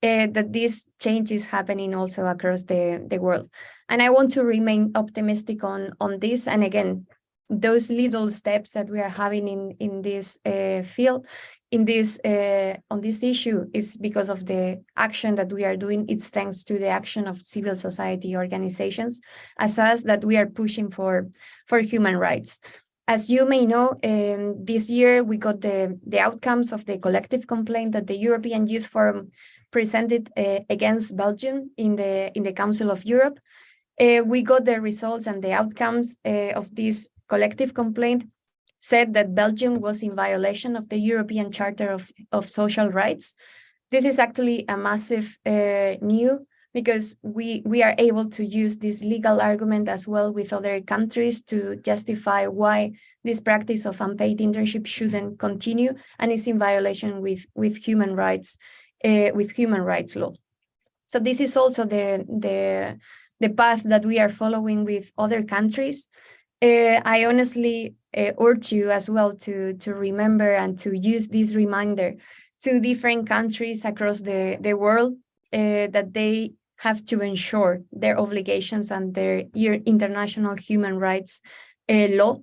That this change is happening also across the world. And I want to remain optimistic on this. And again, those little steps that we are having in this field, on this issue, is because of the action that we are doing. It's thanks to the action of civil society organizations as us, that we are pushing for human rights. As you may know, this year we got the outcomes of the collective complaint that the European Youth Forum presented against Belgium in the Council of Europe. We got the results, and the outcomes of this collective complaint said that Belgium was in violation of the European Charter of Social Rights. This is actually a massive news, because we are able to use this legal argument as well with other countries to justify why this practice of unpaid internship shouldn't continue and is in violation with human rights. With human rights law. So this is also the path that we are following with other countries. I honestly urge you as well to remember and to use this reminder to different countries across the world, that they have to ensure their obligations and their international human rights law.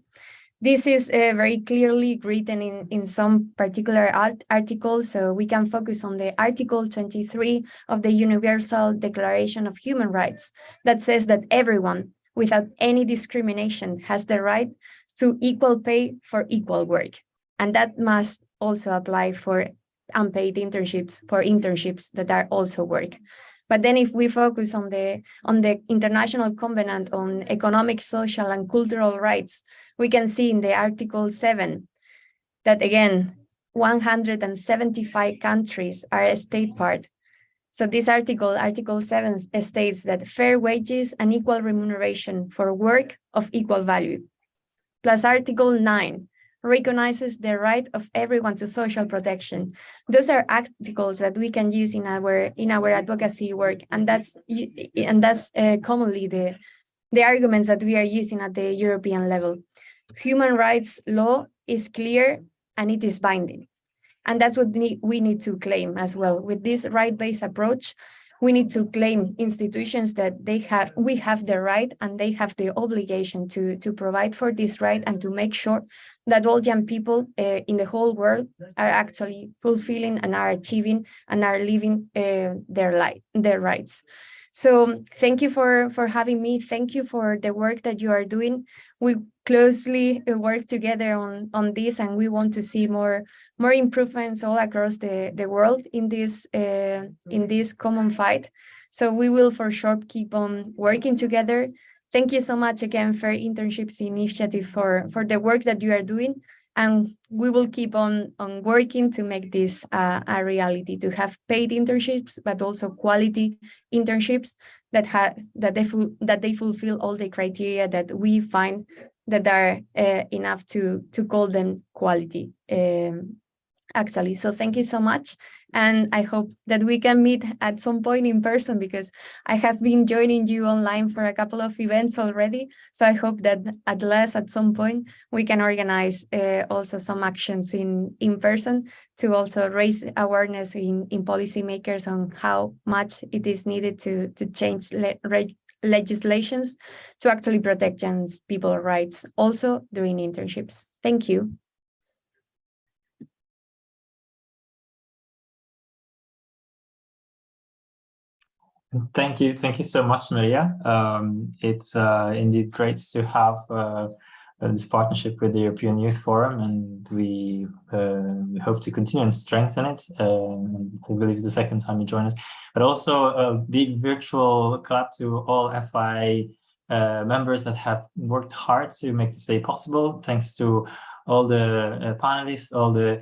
This is very clearly written in some particular articles, so we can focus on the Article 23 of the Universal Declaration of Human Rights, that says that everyone, without any discrimination, has the right to equal pay for equal work. And that must also apply for unpaid internships, for internships that are also work. But then if we focus on the International Covenant on Economic, Social, and Cultural Rights, we can see in the Article 7 that, again, 175 countries are a state part. So this Article 7, states that fair wages and equal remuneration for work of equal value. Plus Article 9 recognizes the right of everyone to social protection. Those are articles that we can use in our advocacy work, and that's commonly the arguments that we are using at the European level. Human rights law is clear and it is binding, and that's what we need to claim as well. With this right-based approach, we need to claim institutions that we have the right and they have the obligation to provide for this right, and to make sure that all young people in the whole world are actually fulfilling and are achieving and are living their rights. So thank you for having me. Thank you for the work that you are doing. We closely work together on this, and we want to see more improvements all across the world in this common fight. So we will for sure keep on working together. Thank you so much again for Internships Initiative for the work that you are doing. And we will keep on working to make this a reality, to have paid internships, but also quality internships that they fulfill all the criteria that we find that are enough to call them quality. Actually, so thank you so much. And I hope that we can meet at some point in person, because I have been joining you online for a couple of events already. So I hope that at some point we can organize also some actions in person to also raise awareness in policymakers on how much it is needed to change legislations to actually protect young people's rights, also during internships. Thank you. Thank you so much, Maria. It's indeed great to have this partnership with the European Youth Forum, and we hope to continue and strengthen it. I believe it's the second time you join us. But also a big virtual clap to all FI members that have worked hard to make this day possible. Thanks to all the panelists, all the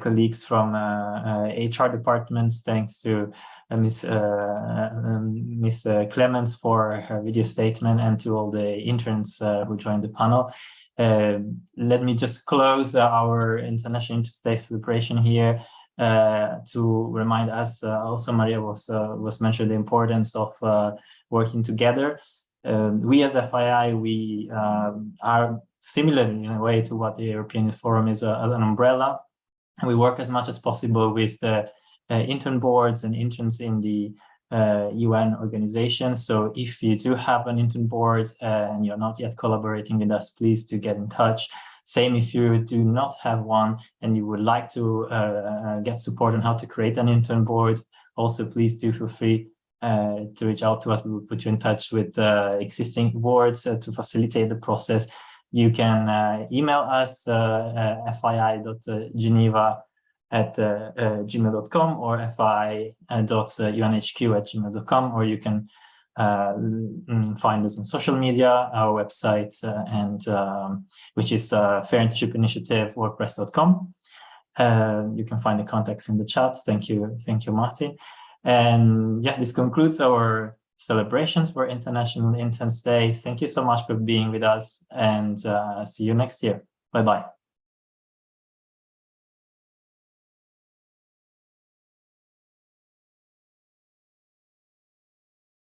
colleagues from HR departments. Thanks to Miss Clemens for her video statement, and to all the interns who joined the panel. Let me just close our International Interns Day celebration here to remind us. Also, Maria was mentioned the importance of working together. We as FII, we are similar in a way to what the European Forum is, an umbrella. And we work as much as possible with the intern boards and interns in the UN organizations. So if you do have an intern board and you're not yet collaborating with us, please do get in touch. Same if you do not have one and you would like to get support on how to create an intern board, also please do feel free to reach out to us. We will put you in touch with existing boards to facilitate the process. You can email us fii.geneva@gmail.com or fi.unhq@gmail.com, or you can find us on social media, our website, and which is Fair Internship Initiative, WordPress.com. You can find the contacts in the chat. Thank you, Martin. And yeah, this concludes our celebrations for International Interns Day. Thank you so much for being with us, and see you next year. Bye-bye.